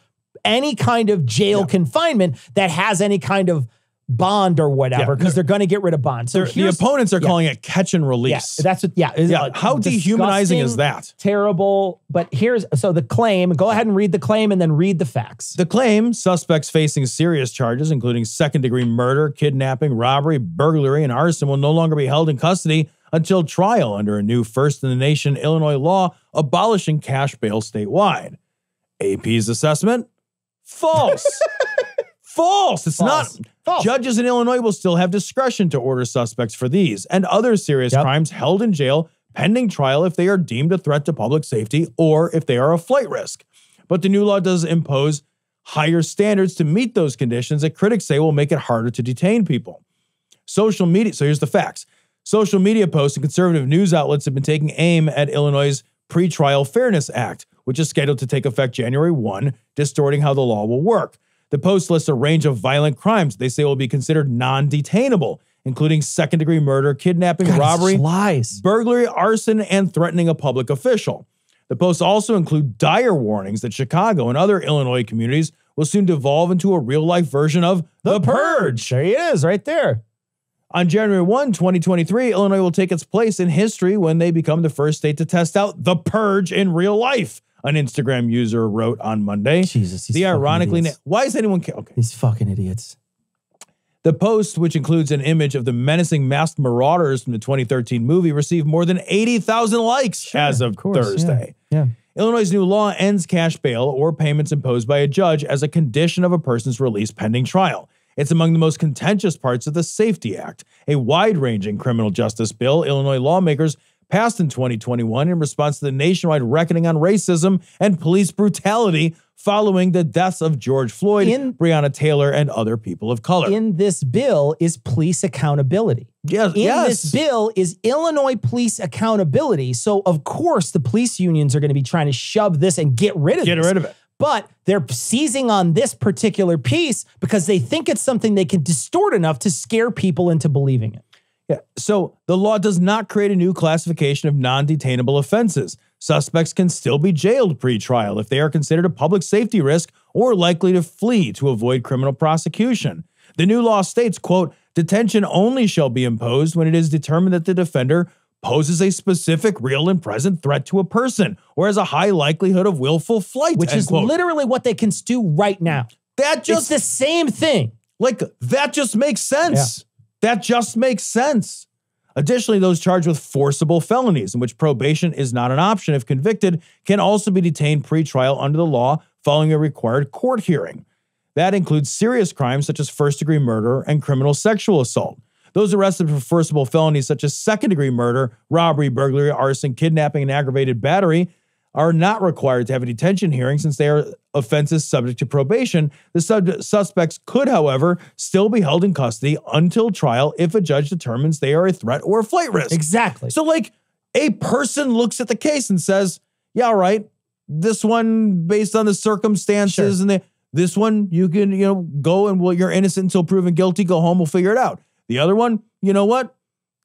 any kind of jail confinement that has any kind of bond or whatever, because they're going to get rid of bond. So the opponents are calling it catch and release. That's what. How dehumanizing is that? Terrible. But so the claim. Go ahead and read the claim, and then read the facts. The claim: suspects facing serious charges, including second-degree murder, kidnapping, robbery, burglary, and arson, will no longer be held in custody until trial under a new first-in-the-nation Illinois law abolishing cash bail statewide. AP's assessment: false. False. It's not. False. Judges in Illinois will still have discretion to order suspects for these and other serious crimes held in jail pending trial if they are deemed a threat to public safety or if they are a flight risk. But the new law does impose higher standards to meet those conditions that critics say will make it harder to detain people. Social media, so here's the facts. Social media posts and conservative news outlets have been taking aim at Illinois' Pretrial Fairness Act, which is scheduled to take effect January 1, distorting how the law will work. The post lists a range of violent crimes they say will be considered non-detainable, including second-degree murder, kidnapping, robbery, burglary, arson, and threatening a public official. The posts also include dire warnings that Chicago and other Illinois communities will soon devolve into a real-life version of The Purge. There he is, right there. On January 1, 2023, Illinois will take its place in history when they become the first state to test out The Purge in real life, an Instagram user wrote on Monday. Jesus, the ironically, why is anyone care? Okay. These fucking idiots. The post, which includes an image of the menacing masked marauders from the 2013 movie, received more than 80,000 likes as of Thursday. Yeah. Illinois' new law ends cash bail or payments imposed by a judge as a condition of a person's release pending trial. It's among the most contentious parts of the SAFE-T Act, a wide-ranging criminal justice bill Illinois lawmakers passed in 2021 in response to the nationwide reckoning on racism and police brutality following the deaths of George Floyd, Breonna Taylor, and other people of color. In this bill is police accountability. Yes, this bill is Illinois police accountability. So, of course, the police unions are going to be trying to shove this and get rid of it. But they're seizing on this particular piece because they think it's something they can distort enough to scare people into believing it. Yeah. So the law does not create a new classification of non-detainable offenses. Suspects can still be jailed pre-trial if they are considered a public safety risk or likely to flee to avoid criminal prosecution. The new law states, quote, detention only shall be imposed when it is determined that the defender poses a specific real and present threat to a person or has a high likelihood of willful flight. Which is literally what they can do right now. It's the same thing. Like, that just makes sense. Yeah. That just makes sense. Additionally, those charged with forcible felonies, in which probation is not an option if convicted, can also be detained pre-trial under the law following a required court hearing. That includes serious crimes such as first-degree murder and criminal sexual assault. Those arrested for forcible felonies such as second-degree murder, robbery, burglary, arson, kidnapping, and aggravated battery are not required to have a detention hearing since they are offenses subject to probation. The suspects could, however, still be held in custody until trial if a judge determines they are a threat or a flight risk. Exactly. So, like, a person looks at the case and says, yeah, all right, this one, based on the circumstances, and this one, you can, go and, well, you're innocent until proven guilty, go home, we'll figure it out. The other one, you know what?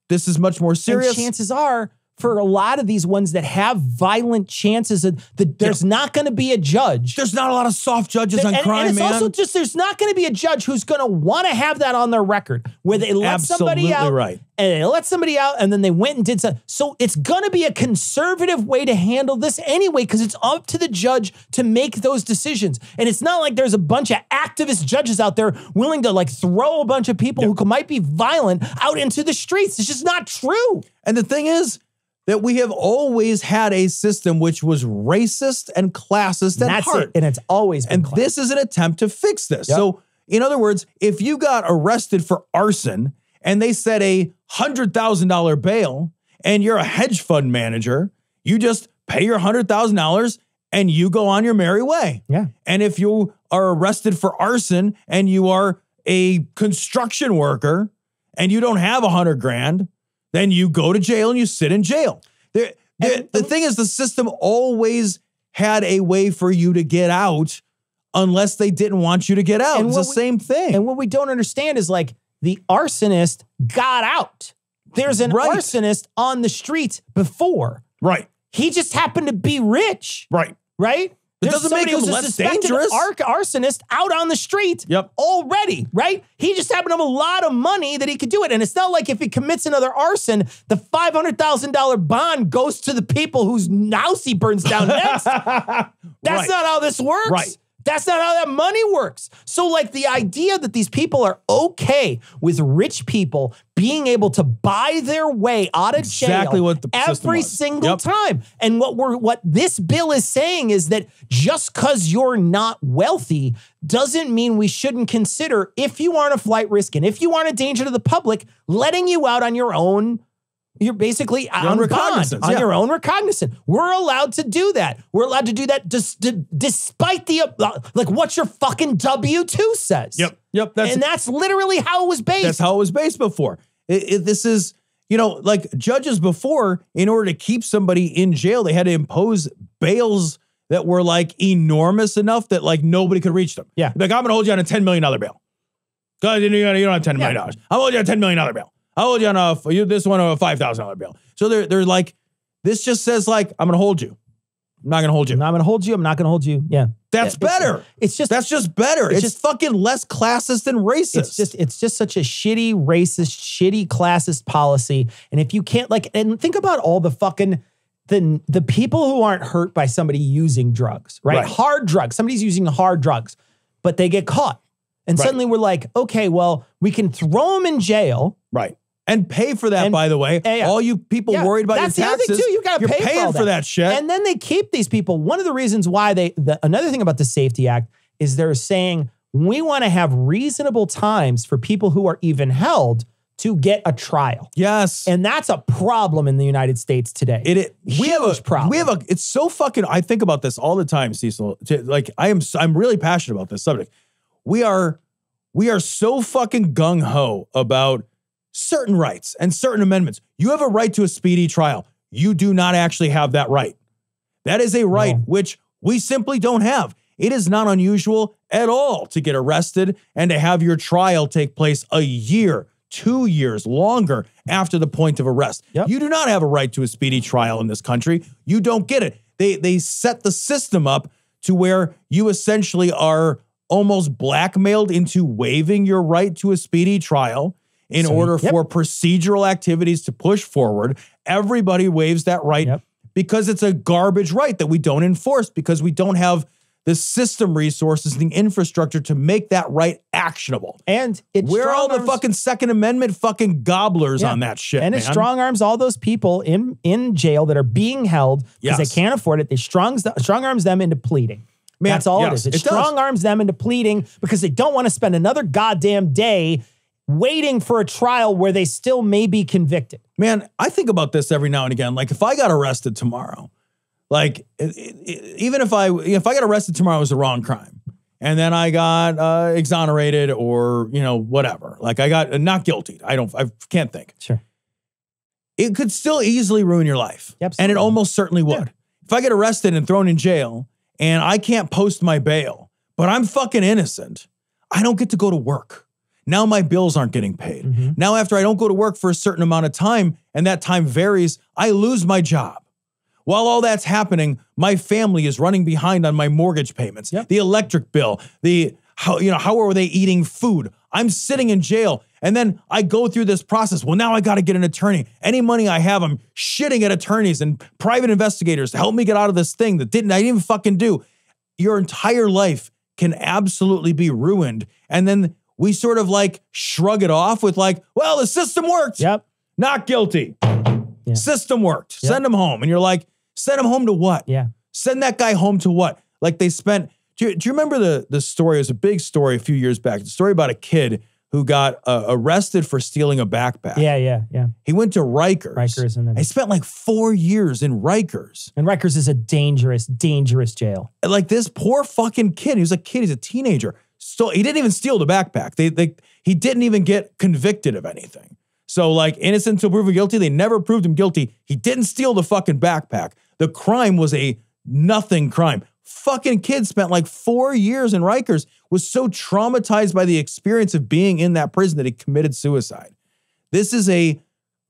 This is much more serious. And chances are, for a lot of these ones that have violent chances, there's not going to be a judge. There's not a lot of soft judges on crime, and it's man. also just, there's not going to be a judge who's going to want to have that on their record, where they let somebody out, and they let somebody out, and then they went and did something. So it's going to be a conservative way to handle this anyway, because it's up to the judge to make those decisions. And it's not like there's a bunch of activist judges out there willing to, like, throw a bunch of people who might be violent out into the streets. It's just not true. And the thing is, that we have always had a system which was racist and classist at heart. And it's always been classist. This is an attempt to fix this. Yep. So, in other words, if you got arrested for arson and they set a $100,000 bail and you're a hedge fund manager, you just pay your $100,000 and you go on your merry way. Yeah. And if you are arrested for arson and you are a construction worker and you don't have $100,000, then you go to jail and you sit in jail. The thing is, the system always had a way for you to get out unless they didn't want you to get out. It's the same thing. And what we don't understand is, like, the arsonist got out. There's an arsonist on the streets before. Right. He just happened to be rich. Right. Right? It doesn't make him less dangerous. Arsonist out on the street already, right? He just happened to have a lot of money that he could do it. And it's not like if he commits another arson, the $500,000 bond goes to the people whose house he burns down next. That's not how this works. Right. That's not how that money works. So, like, the idea that these people are okay with rich people being able to buy their way out of jail every single time. And what this bill is saying is that just because you're not wealthy doesn't mean we shouldn't consider, if you aren't a flight risk and if you aren't a danger to the public, letting you out on your own You're basically on bond, on your own recognizance. We're allowed to do that. We're allowed to do that despite the, like, what's your fucking W-2 says. Yep. That's literally how it was based. That's how it was based before. This is, you know, like judges before, in order to keep somebody in jail, they had to impose bails that were like enormous enough that like nobody could reach them. Yeah. Like, I'm going to hold you on a $10 million bail. God, you don't have $10 million. I'm holding you on a $10 million bail. I'll hold you on this one on a $5,000 bail. So they're like, this just says like, I'm going to hold you. I'm not going to hold you. I'm not going to hold you. I'm not going to hold you. Yeah. That's better. That's just better. It's just fucking less classist and racist. It's just such a shitty, racist, shitty, classist policy. And if you can't and think about all the fucking, the people who aren't hurt by somebody using drugs, right? Hard drugs. Somebody's using hard drugs, but they get caught. And suddenly we're like, okay, well, we can throw them in jail. Right. And pay for that, by the way. All you people worried about your taxes, that's the other thing too. You got to pay paying for that shit. And then they keep these people. One of the reasons why another thing about the Safety Act is they're saying we want to have reasonable times for people who are even held to get a trial. Yes. And that's a problem in the United States today. We have a problem. It's so fucking, I think about this all the time, Cecil. Like, I'm really passionate about this subject. We are so fucking gung-ho about certain rights and certain amendments. You have a right to a speedy trial. You do not actually have that right. That is a right which we simply don't have. It is not unusual at all to get arrested and to have your trial take place a year, 2 years, longer after the point of arrest. You do not have a right to a speedy trial in this country. You don't get it. They set the system up to where you essentially are almost blackmailed into waiving your right to a speedy trial in order for procedural activities to push forward. Everybody waives that right because it's a garbage right that we don't enforce because we don't have the system resources and the infrastructure to make that right actionable. And where are all the fucking Second Amendment fucking gobblers on that shit, and it strong arms all those people in jail that are being held because they can't afford it. They strong arms them into pleading. Man, that's all it is. It strong arms them into pleading because they don't want to spend another goddamn day waiting for a trial where they still may be convicted. Man, I think about this every now and again. Like, if I got arrested tomorrow, like, even if I got arrested tomorrow, it was the wrong crime. And then I got exonerated or, you know, whatever. Like, I got not guilty. I can't think. Sure. It could still easily ruin your life. Absolutely. And it almost certainly would. Yeah. If I get arrested and thrown in jail and I can't post my bail, but I'm fucking innocent, I don't get to go to work. Now my bills aren't getting paid. Now after I don't go to work for a certain amount of time, and that time varies, I lose my job. While all that's happening, my family is running behind on my mortgage payments, the electric bill, how are they eating food? I'm sitting in jail, and then I go through this process. Well, now I got to get an attorney. Any money I have, I'm shitting at attorneys and private investigators to help me get out of this thing that I didn't even fucking do. Your entire life can absolutely be ruined, and then we sort of like shrug it off with like, well, the system worked. Not guilty. System worked. Send him home. And you're like, send him home to what? Send that guy home to what? Like they spent, do you remember the story? It was a big story a few years back. The story about a kid who got arrested for stealing a backpack. Yeah. He went to Rikers. And then he spent like 4 years in Rikers. And Rikers is a dangerous, dangerous jail. And like this poor fucking kid, he was a kid, he's a teenager. So he didn't even steal the backpack. He didn't even get convicted of anything. So like innocent until proven guilty, they never proved him guilty. He didn't steal the fucking backpack. The crime was a nothing crime. Fucking kid spent like 4 years in Rikers, was so traumatized by the experience of being in that prison that he committed suicide. This is a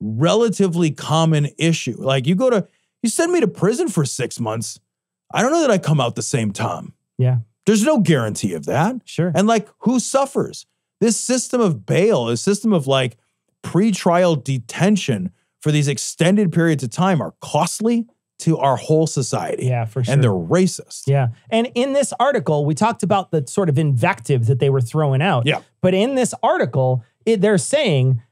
relatively common issue. Like you send me to prison for 6 months. I don't know that I come out the same Tom. Yeah. There's no guarantee of that. Sure. And like, who suffers? This system of bail, a system of like pre-trial detention for these extended periods of time are costly to our whole society. Yeah, for sure. And they're racist. Yeah. And in this article, we talked about the sort of invective that they were throwing out. Yeah. But in this article, they're saying,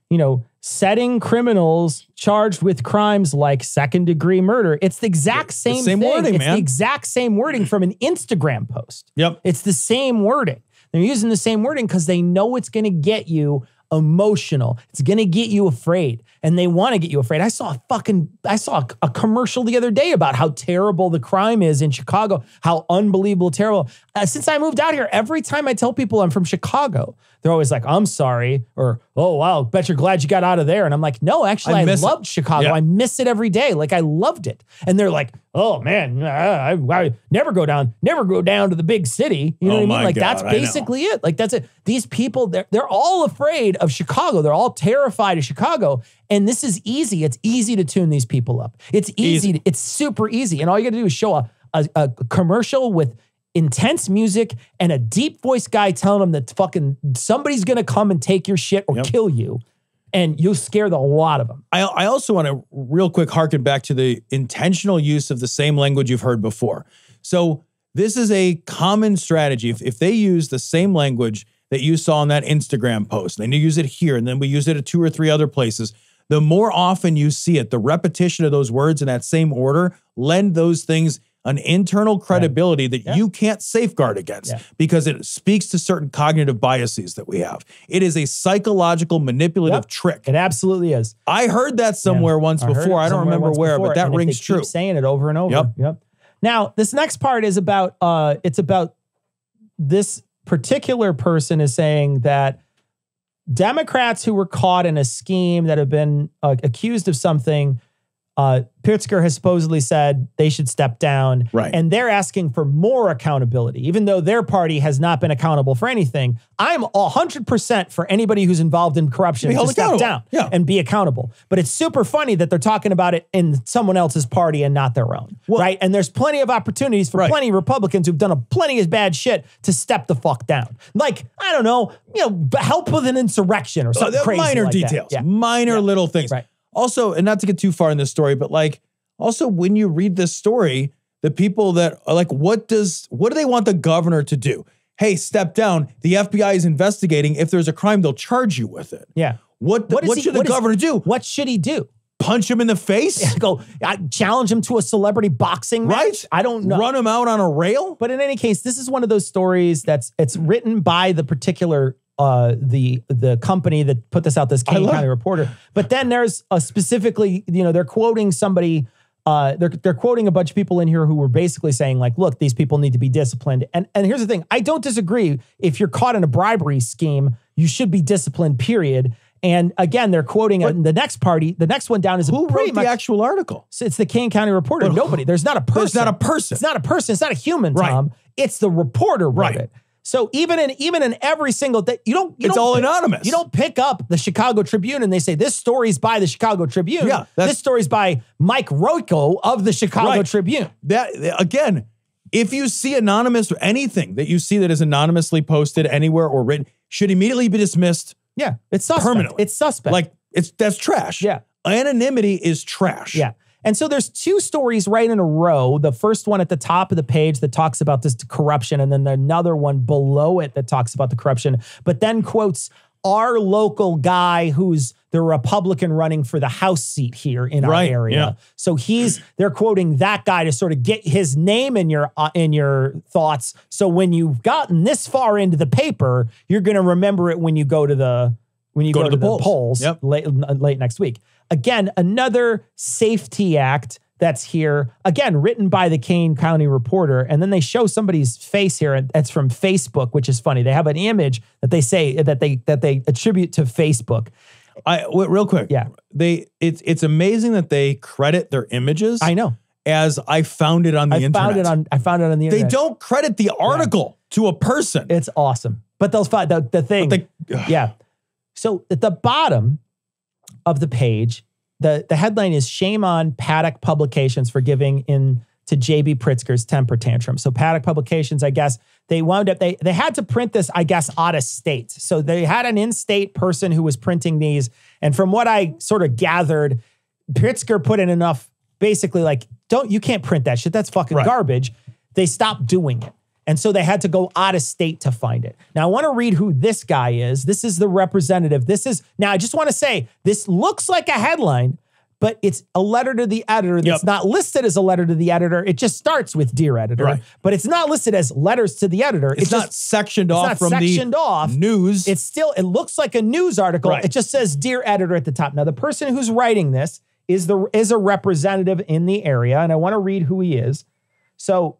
setting criminals charged with crimes like second-degree murder. It's the exact same thing. Wording, it's man. the exact same wording from an Instagram post. Yep. It's the same wording. They're using the same wording because they know it's going to get you emotional. It's going to get you afraid. And they want to get you afraid. I saw a commercial the other day about how terrible the crime is in Chicago, how unbelievable terrible. Since I moved out here, every time I tell people I'm from Chicago, they're always like, I'm sorry, or, oh, wow, bet you're glad you got out of there. And I'm like, no, actually, I loved Chicago. Yeah. I miss it every day. Like, I loved it. And they're like, oh, man, I never go down to the big city. You know what I mean? Like, God, that's basically it. Like, that's it. These people, they're all afraid of Chicago. They're all terrified of Chicago. And this is easy. It's easy to tune these people up. It's easy. It's super easy. And all you got to do is show a commercial with intense music and a deep voice guy telling them that fucking somebody's going to come and take your shit or kill you. And you'll scare a lot of them. I also want to real quick harken back to the intentional use of the same language you've heard before. So this is a common strategy. If they use the same language that you saw in that Instagram post, and they use it here, and then we use it at 2 or 3 other places, the more often you see it, the repetition of those words in that same order lend those things an internal credibility that you can't safeguard against because it speaks to certain cognitive biases that we have. It is a psychological manipulative trick. It absolutely is. I heard that somewhere once before. I don't remember where, but that rings true. Keep saying it over and over. Yep. Now, this next part is about, it's about this particular person is saying that Democrats who were caught in a scheme that have been accused of something, Pritzker has supposedly said they should step down. Right. And they're asking for more accountability, even though their party has not been accountable for anything. I'm 100% for anybody who's involved in corruption to step down and be accountable. But it's super funny that they're talking about it in someone else's party and not their own. Well, right. And there's plenty of opportunities for plenty of Republicans who've done plenty of bad shit to step the fuck down. Like, I don't know, help with an insurrection or something crazy. Minor like details, that. minor little things. Right. Also, and not to get too far in this story, but like, also when you read this story, the people that are like, what do they want the governor to do? Hey, step down. The FBI is investigating. If there's a crime, they'll charge you with it. Yeah. What should the governor do? What should he do? Punch him in the face? Go challenge him to a celebrity boxing match? Right. I don't know. Run him out on a rail? But in any case, this is one of those stories it's written by the particular the company that put this out, this Kane County Reporter. But then there's specifically, they're quoting somebody, they're quoting a bunch of people in here who were basically saying like, look, these people need to be disciplined. And here's the thing. I don't disagree. If you're caught in a bribery scheme, you should be disciplined, period. And again, they're quoting the next party. The next one down is who wrote the actual article? So it's the Kane County Reporter. Nobody. There's not a person. There's not a person. It's not a person. It's not a human, Tom. It's the reporter wrote it. So even in every single day, it's all anonymous. You don't pick up the Chicago Tribune and they say this story's by the Chicago Tribune. Yeah, this story's by Mike Royko of the Chicago Tribune. That again, if you see anonymous or anything that you see that is anonymously posted anywhere or written, should immediately be dismissed. Yeah, it's suspect. Permanently. It's suspect. Like that's trash. Yeah, anonymity is trash. Yeah. And so there's 2 stories right in a row. The first one at the top of the page that talks about this corruption, and then another one below it that talks about the corruption, but then quotes our local guy who's the Republican running for the House seat here in our area. Yeah. So they're quoting that guy to sort of get his name in your thoughts. So when you've gotten this far into the paper, you're going to remember it when you go to the polls late next week. Again, another safety act that's here, again, written by the Kane County Reporter. And then they show somebody's face here. That's from Facebook, which is funny. They have an image that they say that they attribute to Facebook. Real quick. Yeah. It's amazing that they credit their images. I know. As I found it on the internet. I found it on the internet. They don't credit the article to a person. It's awesome. But they'll find the thing. Yeah. So at the bottom of the page, the headline is "Shame on Paddock Publications for Giving in to J.B. Pritzker's Temper Tantrum." So Paddock Publications, I guess, they wound up, they had to print this, I guess, out of state. So they had an in-state person who was printing these. And from what I sort of gathered, Pritzker put in enough, basically like, you can't print that shit. That's fucking garbage. They stopped doing it. And so they had to go out of state to find it. Now, I want to read who this guy is. This is the representative. Now, I just want to say, this looks like a headline, but it's a letter to the editor that's not listed as a letter to the editor. It just starts with Dear Editor, but it's not listed as letters to the editor. It's not sectioned off from the news. It's still, it looks like a news article. It just says Dear Editor at the top. Now, the person who's writing this is a representative in the area, and I want to read who he is. So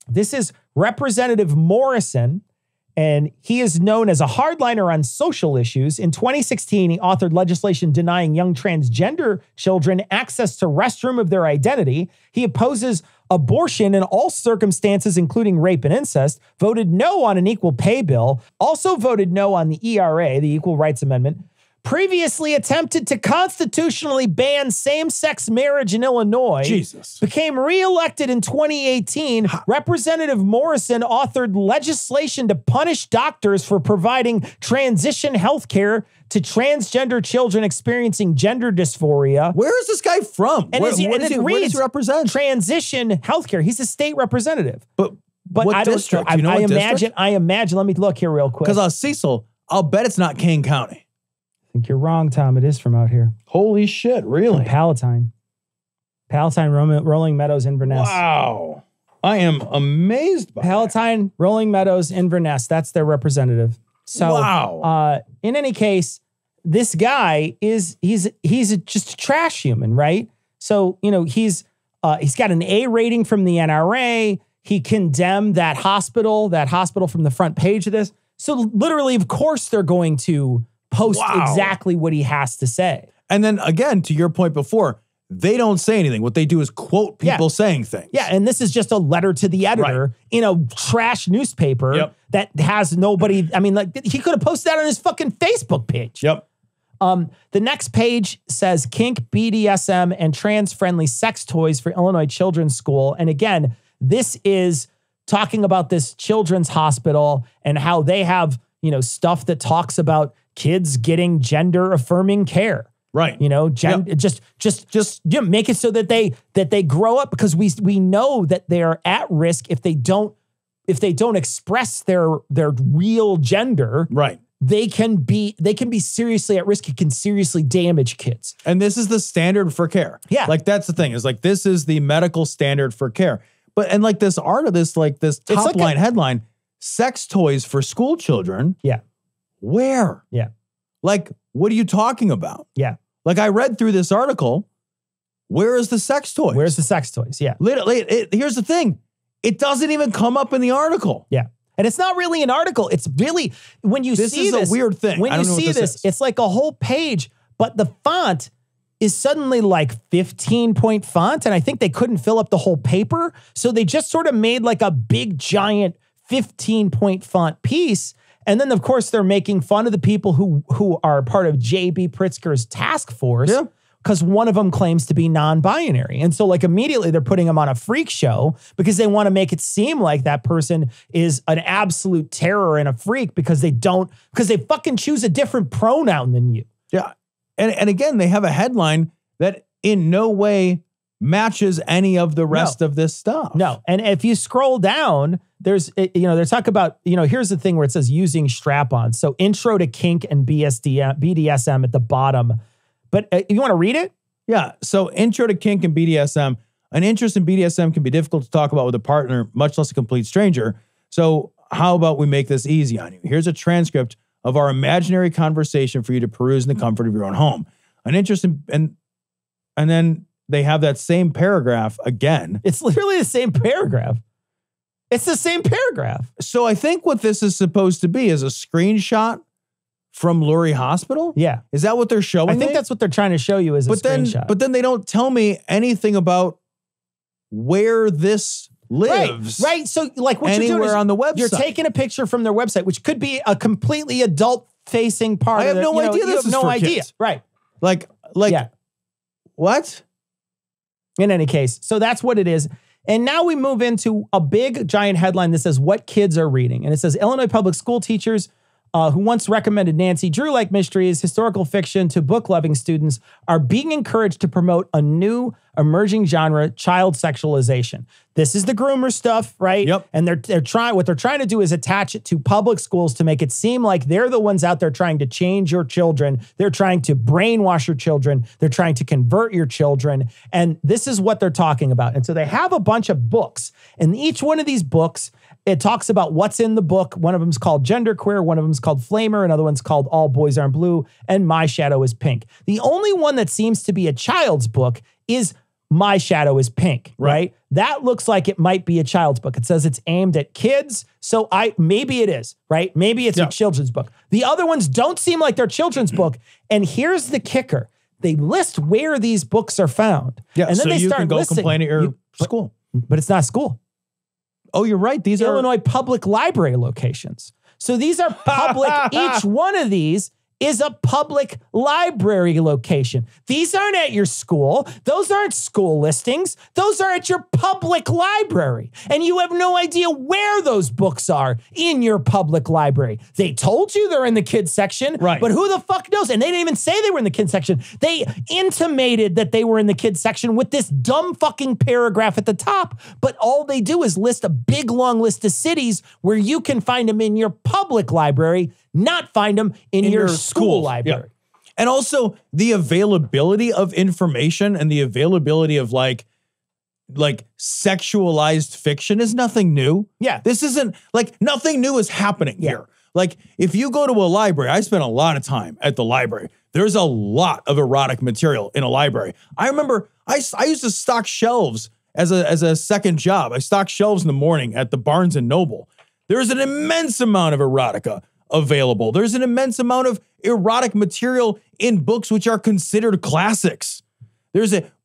this is Representative Morrison, and he is known as a hardliner on social issues. In 2016, he authored legislation denying young transgender children access to restroom of their identity. He opposes abortion in all circumstances, including rape and incest, voted no on an equal pay bill, also voted no on the ERA, the Equal Rights Amendment, previously attempted to constitutionally ban same-sex marriage in Illinois. Jesus. Became reelected in 2018. Representative Morrison authored legislation to punish doctors for providing transition health care to transgender children experiencing gender dysphoria. Where is this guy from? And what does he represent? Transition healthcare. He's a state representative. But what district? I imagine, let me look here real quick. Because Cecil, I'll bet it's not Kane County. I think you're wrong, Tom. It is from out here. Holy shit, really? From Palatine. Palatine, Rolling Meadows, Inverness. Wow. I am amazed by Palatine, Rolling Meadows, Inverness. That's their representative. So, wow. In any case, this guy he's just a trash human, right? So, he's got an A rating from the NRA. He condemned that hospital from the front page of this. So literally, of course, they're going to post exactly what he has to say. And then again, to your point before, they don't say anything. What they do is quote people saying things. Yeah, and this is just a letter to the editor in a trash newspaper that has nobody. I mean, like, he could have posted that on his fucking Facebook page. Yep. The next page says kink, BDSM, and trans-friendly sex toys for Illinois Children's School. And again, this is talking about this children's hospital and how they have, stuff that talks about kids getting gender-affirming care. Right. Just make it so that they grow up, because we know that they are at risk if they don't express their real gender. Right. They can be seriously at risk. It can seriously damage kids. And this is the standard for care. Yeah. Like, that's the thing, is like, this is the medical standard for care. But, and like this top line headline, sex toys for school children. Yeah. Where? Yeah. Like, what are you talking about? Yeah. Like, I read through this article. Where is the sex toys? Where's the sex toys? Yeah. Literally, here's the thing. It doesn't even come up in the article. Yeah. And it's not really an article. It's really, when you see this. This is a weird thing. When you see this, it's like a whole page, but the font is suddenly like 15-point font. And I think they couldn't fill up the whole paper. So they just sort of made like a big, giant 15-point font piece. And then, of course, they're making fun of the people who are part of J.B. Pritzker's task force. Yeah. Because one of them claims to be non-binary. And so, like, immediately they're putting him on a freak show because they want to make it seem like that person is an absolute terror and a freak because they fucking choose a different pronoun than you. Yeah. And again, they have a headline that in no way matches any of the rest of this stuff. No. And if you scroll down, they're talking about, here's the thing where it says using strap-ons. So intro to kink and BDSM at the bottom. But you want to read it? Yeah. So intro to kink and BDSM. An interest in BDSM can be difficult to talk about with a partner, much less a complete stranger. So how about we make this easy on you? Here's a transcript of our imaginary conversation for you to peruse in the comfort of your own home. An interest in, and then they have that same paragraph again. It's literally the same paragraph. It's the same paragraph. So I think what this is supposed to be is a screenshot from Lurie Hospital? Yeah. Is that what they're showing? I think that's what they're trying to show you is a screenshot. But then they don't tell me anything about where this lives. Right. So like what you're doing is on the website. You're taking a picture from their website, which could be a completely adult-facing part. I have no idea this is for kids. Right. Like, what? In any case, so that's what it is. And now we move into a big, giant headline that says what kids are reading. And it says Illinois public school teachers who once recommended Nancy Drew-like mysteries, historical fiction to book-loving students are being encouraged to promote a new emerging genre, child sexualization. This is the groomer stuff, right? Yep. And they're trying, what they're trying to do is attach it to public schools to make it seem like they're the ones out there trying to change your children. They're trying to brainwash your children. They're trying to convert your children. And this is what they're talking about. And so they have a bunch of books, and each one of these books, it talks about what's in the book. One of them is called Genderqueer. One of them is called Flamer. Another one's called All Boys Aren't Blue. And My Shadow is Pink. The only one that seems to be a child's book is My Shadow is Pink, right? That looks like it might be a child's book. It says it's aimed at kids. So maybe it is, right? Maybe it's a children's book. The other ones don't seem like they're children's book. And here's the kicker. They list where these books are found. Yeah, and then so they you start can go listing, complain at your school. But it's not school. Oh, you're right. These are Illinois public library locations. So these are public. Each one of these is a public library location. These aren't at your school. Those aren't school listings. Those are at your public library. And you have no idea where those books are in your public library. They told you they're in the kids section, right? But who the fuck knows? And they didn't even say they were in the kids section. They intimated that they were in the kids section with this dumb fucking paragraph at the top. But all they do is list a big long list of cities where you can find them in your public library, not find them in your school library. Yeah. And also the availability of information and the availability of like sexualized fiction is nothing new. Yeah. This isn't like nothing new is happening here. Like if you go to a library, I spent a lot of time at the library. There's a lot of erotic material in a library. I remember I used to stock shelves as a second job. I stocked shelves in the morning at the Barnes and Noble. There's an immense amount of erotica available. There's an immense amount of erotic material in books which are considered classics.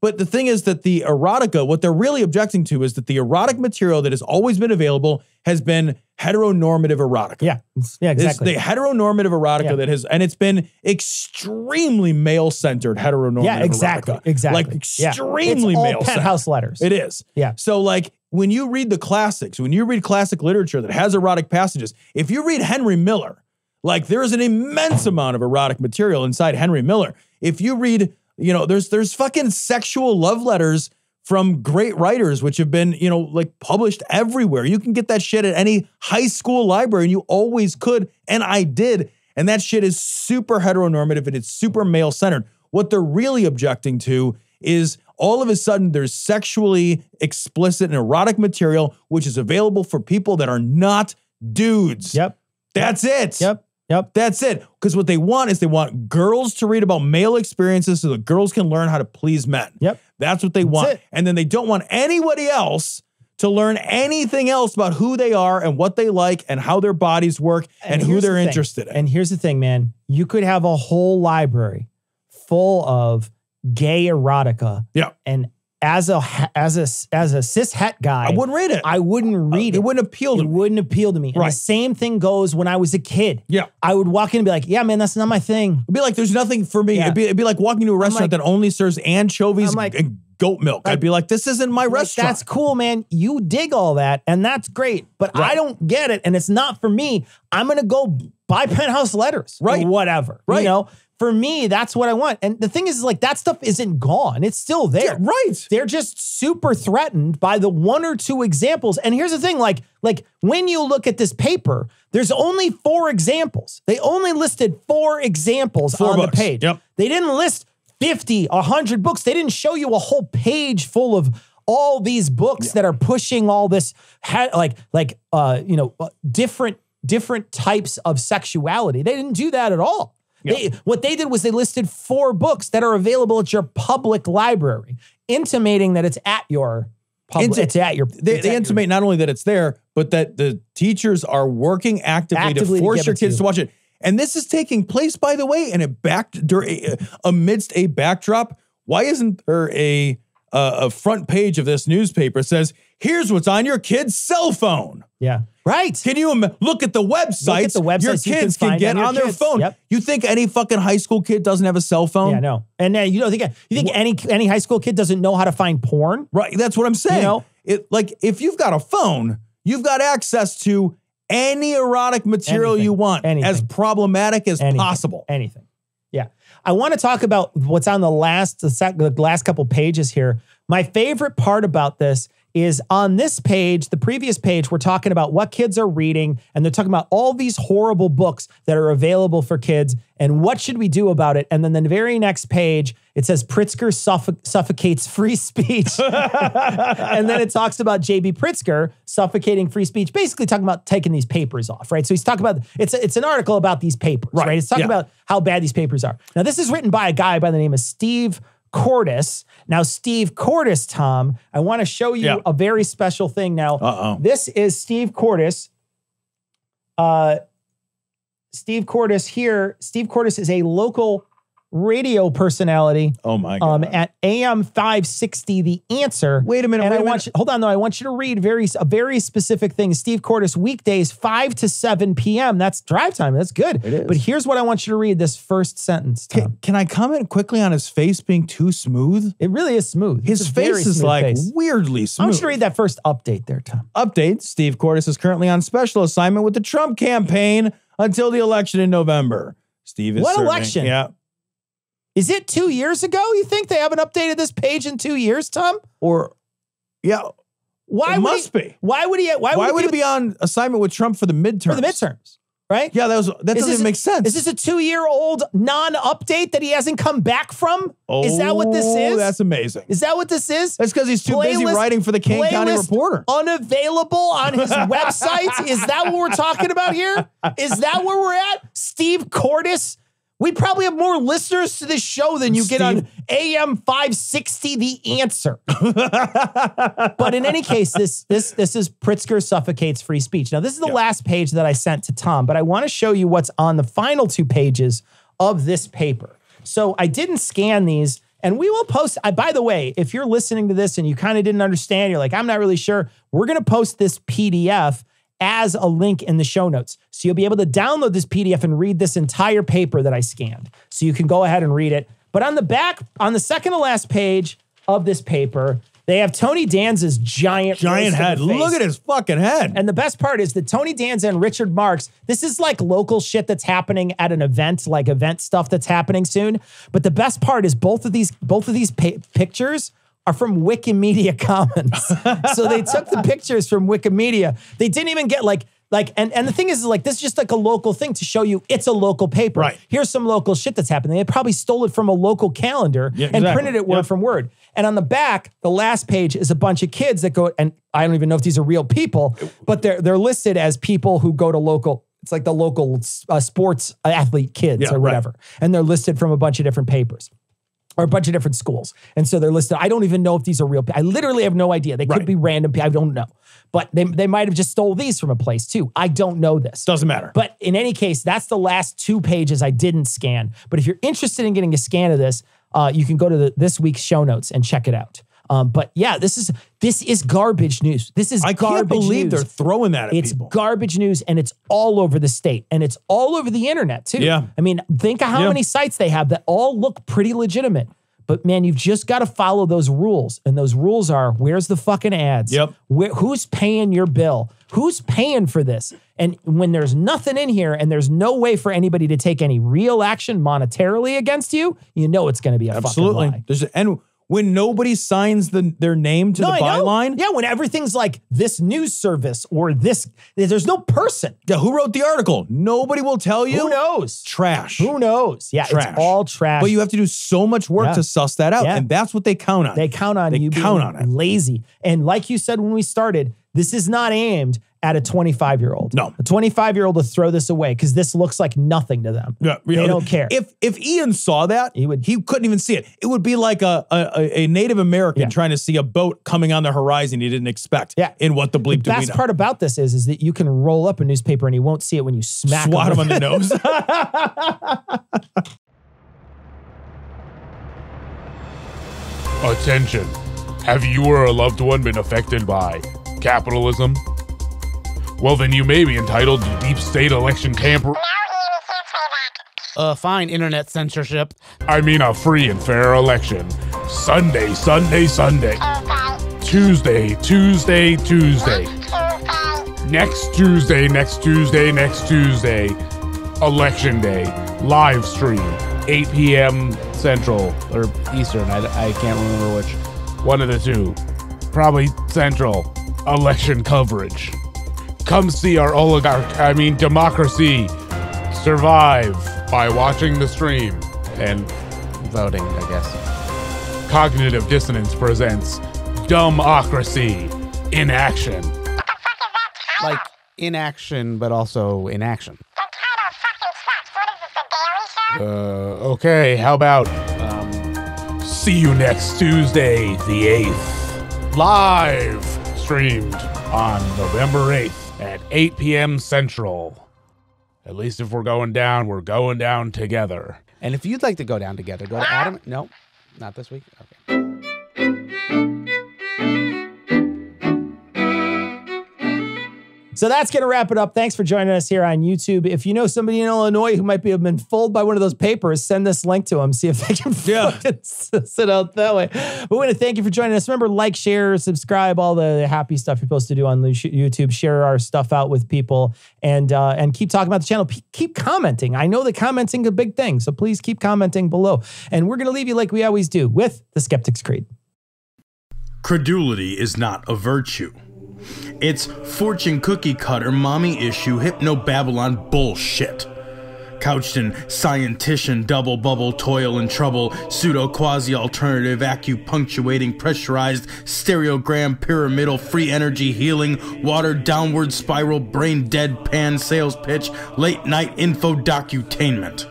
But the thing is that the erotica, what they're really objecting to is that the erotic material that has always been available has been heteronormative erotica. Yeah, exactly. It's the heteronormative erotica that has, and it's been extremely male-centered heteronormative erotica. Exactly. Like extremely male-centered. It's all penthouse letters. It is. Yeah. So like when you read the classics, when you read classic literature that has erotic passages, if you read Henry Miller, like there is an immense amount of erotic material inside Henry Miller. If you read, there's fucking sexual love letters from great writers, which have been, like published everywhere. You can get that shit at any high school library, and you always could. And I did. And that shit is super heteronormative and it's super male-centered. What they're really objecting to is all of a sudden there's sexually explicit and erotic material, which is available for people that are not dudes. Yep. That's it. Yep. That's it. Because what they want is they want girls to read about male experiences so that girls can learn how to please men. Yep. That's what they want. And then they don't want anybody else to learn anything else about who they are and what they like and how their bodies work and who they're interested in. And here's the thing, man. You could have a whole library full of gay erotica. Yeah. And as a cis het guy, I wouldn't read it. I wouldn't read it. It wouldn't appeal to me. It wouldn't appeal to me. And the same thing goes when I was a kid. Yeah. I would walk in and be like, yeah, man, that's not my thing. It'd be like, there's nothing for me. Yeah. It'd be like walking to a restaurant that only serves anchovies and goat milk. I'd be like, this isn't my restaurant. That's cool, man. You dig all that, and that's great. But I don't get it, and it's not for me. I'm going to go buy penthouse letters. Right. Or whatever. Right. For me, that's what I want. And the thing is, like, that stuff isn't gone. It's still there. Yeah, right. They're just super threatened by the one or two examples. And here's the thing, like when you look at this paper, there's only 4 examples. They only listed 4 examples on the page. Yep. They didn't list 50, 100 books. They didn't show you a whole page full of all these books that are pushing all this, different types of sexuality. They didn't do that at all. Yep. What they did was they listed 4 books that are available at your public library, intimating that it's at your public. They intimate not only that it's there, but that the teachers are working actively to force your kids to watch it. And this is taking place, by the way, amidst a backdrop. Why isn't there a front page of this newspaper that says, "Here's what's on your kid's cell phone"? Yeah. Right. Can you look at the websites? Your kids can get on their phone. Yep. You think any fucking high school kid doesn't have a cell phone? Yeah, no. And you don't think any high school kid doesn't know how to find porn? Right. That's what I'm saying. If you've got a phone, you've got access to any erotic material you want, as problematic as possible. Anything. Yeah. I want to talk about what's on the last couple pages here. My favorite part about this is on this page, the previous page, we're talking about what kids are reading, and they're talking about all these horrible books that are available for kids, and what should we do about it? And then the very next page, it says Pritzker suffocates free speech. And then it talks about J.B. Pritzker suffocating free speech, basically talking about taking these papers off, right? So he's talking about, it's an article about these papers, right? It's talking about how bad these papers are. Now, this is written by a guy by the name of Steve Cordis. Now, Steve Cordis, Tom, I want to show you a very special thing. Now, this is Steve Cordis. Steve Cordis here. Steve Cordis is a local radio personality. Oh my God. At AM 560, The Answer. Wait a minute. And hold on, though. I want you to read a very specific thing. Steve Cordis, weekdays, 5 to 7 p.m. That's drive time. That's good. It is. But here's what I want you to read, this first sentence, Tom. Can I comment quickly on his face being too smooth? It really is smooth. His face is like weirdly smooth. I want you to read that first update there, Tom. Update. Steve Cordis is currently on special assignment with the Trump campaign until the election in November. Steve is What election? Yeah. Is it 2 years ago? You think they haven't updated this page in 2 years, Tom? Or, yeah. Why it must be. Why would he? Why would he be on assignment with Trump for the midterms? For the midterms, right? Yeah, that doesn't make sense. Is this a 2-year-old non-update that he hasn't come back from? Is that what this is? That's amazing. Is that what this is? That's because he's too busy writing for the Kane County Reporter. Unavailable on his website? Is that what we're talking about here? Is that where we're at? Steve Cordis? We probably have more listeners to this show than you get on AM 560, The Answer. But in any case, this is Pritzker suffocates free speech. Now, this is the last page that I sent to Tom, but I want to show you what's on the final 2 pages of this paper. So I didn't scan these, and we will post. By the way, if you're listening to this and you kind of didn't understand, you're like, I'm not really sure, we're going to post this PDF as a link in the show notes. So you'll be able to download this PDF and read this entire paper that I scanned. So you can go ahead and read it. But on the back, on the second to last page of this paper, they have Tony Danza's giant head. Look at his fucking head. And the best part is that Tony Danza and Richard Marks, this is like local shit that's happening at an event, like event stuff that's happening soon. But the best part is both of these pictures are from Wikimedia Commons. So they took the pictures from Wikimedia. They didn't even get and the thing is like, this is just like a local thing to show you it's a local paper. Right. Here's some local shit that's happening. They probably stole it from a local calendar and printed it word from word. And on the back, the last page is a bunch of kids that go, and I don't even know if these are real people, but they're listed as people who go to local, it's like the local sports athlete kids or whatever. Right. And they're listed from a bunch of different papers. Or a bunch of different schools. And so they're listed. I don't even know if these are real. I literally have no idea. They could be random. I don't know. But they might have just stole these from a place too. I don't know this. Doesn't matter. But in any case, that's the last 2 pages I didn't scan. But if you're interested in getting a scan of this, you can go to this week's show notes and check it out. But yeah, this is garbage news. This is I can't believe they're throwing that at people. It's garbage news, and it's all over the state, and it's all over the internet too. Yeah. I mean, think of how many sites they have that all look pretty legitimate. But man, you've just got to follow those rules. And those rules are, where's the fucking ads? Yep. Who's paying your bill? Who's paying for this? And when there's nothing in here and there's no way for anybody to take any real action monetarily against you, you know it's going to be a fucking lie. And when nobody signs their name to the byline. Yeah, when everything's like this news service or this, there's no person. Yeah, who wrote the article? Nobody will tell you. Who knows? Trash. Who knows? Yeah, trash. It's all trash. But you have to do so much work to suss that out. And that's what they count on. They count on you being lazy. And like you said when we started, this is not aimed at a 25-year-old. No. A 25-year-old will throw this away because this looks like nothing to them. Yeah, they don't care. If Ian saw that, he couldn't even see it. It would be like a Native American trying to see a boat coming on the horizon he didn't expect. Yeah. In what the bleep do we know? The best part about this is that you can roll up a newspaper and he won't see it when you swat him on the nose. Attention. Have you or a loved one been affected by capitalism? Well, then you may be entitled to deep state election tamper. Fine, internet censorship. I mean a free and fair election. Sunday, Sunday, Sunday. Tuesday, Tuesday, Tuesday. Next Tuesday, next Tuesday, next Tuesday. Election day. Live stream. 8 p.m. Central or Eastern. I can't remember which. One of the two. Probably Central. Election coverage. Come see our democracy survive by watching the stream and voting, I guess. Cognitive Dissonance presents Dumbocracy in action. Like in action, but also in action. Okay, how about see you next Tuesday, the 8th. Live streamed on November 8th at 8 p.m. Central. At least if we're going down together. And if you'd like to go down together, go to Adam. No, not this week. Okay. So that's going to wrap it up. Thanks for joining us here on YouTube. If you know somebody in Illinois who might have been fooled by one of those papers, send this link to them. See if they can sit out that way. But we want to thank you for joining us. Remember, like, share, subscribe, all the happy stuff you're supposed to do on YouTube. Share our stuff out with people and keep talking about the channel. Keep commenting. I know that commenting is a big thing, so please keep commenting below. And we're going to leave you like we always do with the Skeptic's Creed. Credulity is not a virtue. It's fortune cookie cutter, mommy issue, hypno-Babylon bullshit. Couched in scientician, double bubble, toil and trouble, pseudo quasi alternative, acupunctuating, pressurized, stereogram, pyramidal, free energy healing, watered downward spiral, brain deadpan sales pitch, late night info docutainment.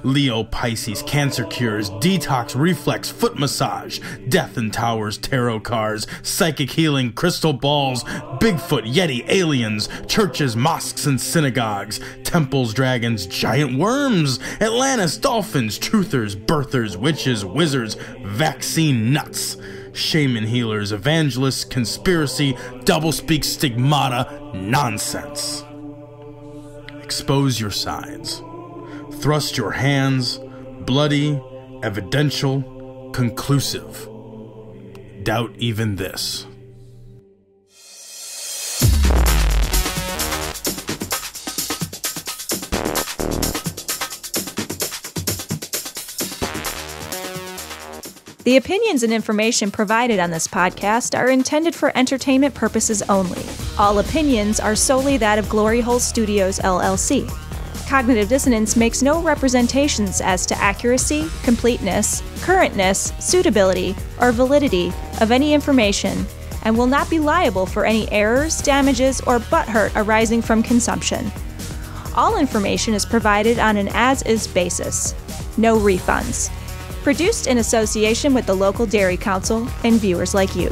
Leo, Pisces, cancer cures, detox, reflex, foot massage, death in towers, tarot cards, psychic healing, crystal balls, Bigfoot, Yeti, aliens, churches, mosques and synagogues, temples, dragons, giant worms, Atlantis, dolphins, truthers, birthers, witches, wizards, vaccine nuts, shaman healers, evangelists, conspiracy, doublespeak, stigmata, nonsense. Expose your sides. Thrust your hands, bloody, evidential, conclusive. Doubt even this. The opinions and information provided on this podcast are intended for entertainment purposes only. All opinions are solely that of Glory Hole Studios, LLC. Cognitive Dissonance makes no representations as to accuracy, completeness, currentness, suitability, or validity of any information and will not be liable for any errors, damages, or butthurt arising from consumption. All information is provided on an as-is basis. No refunds. Produced in association with the local Dairy Council and viewers like you.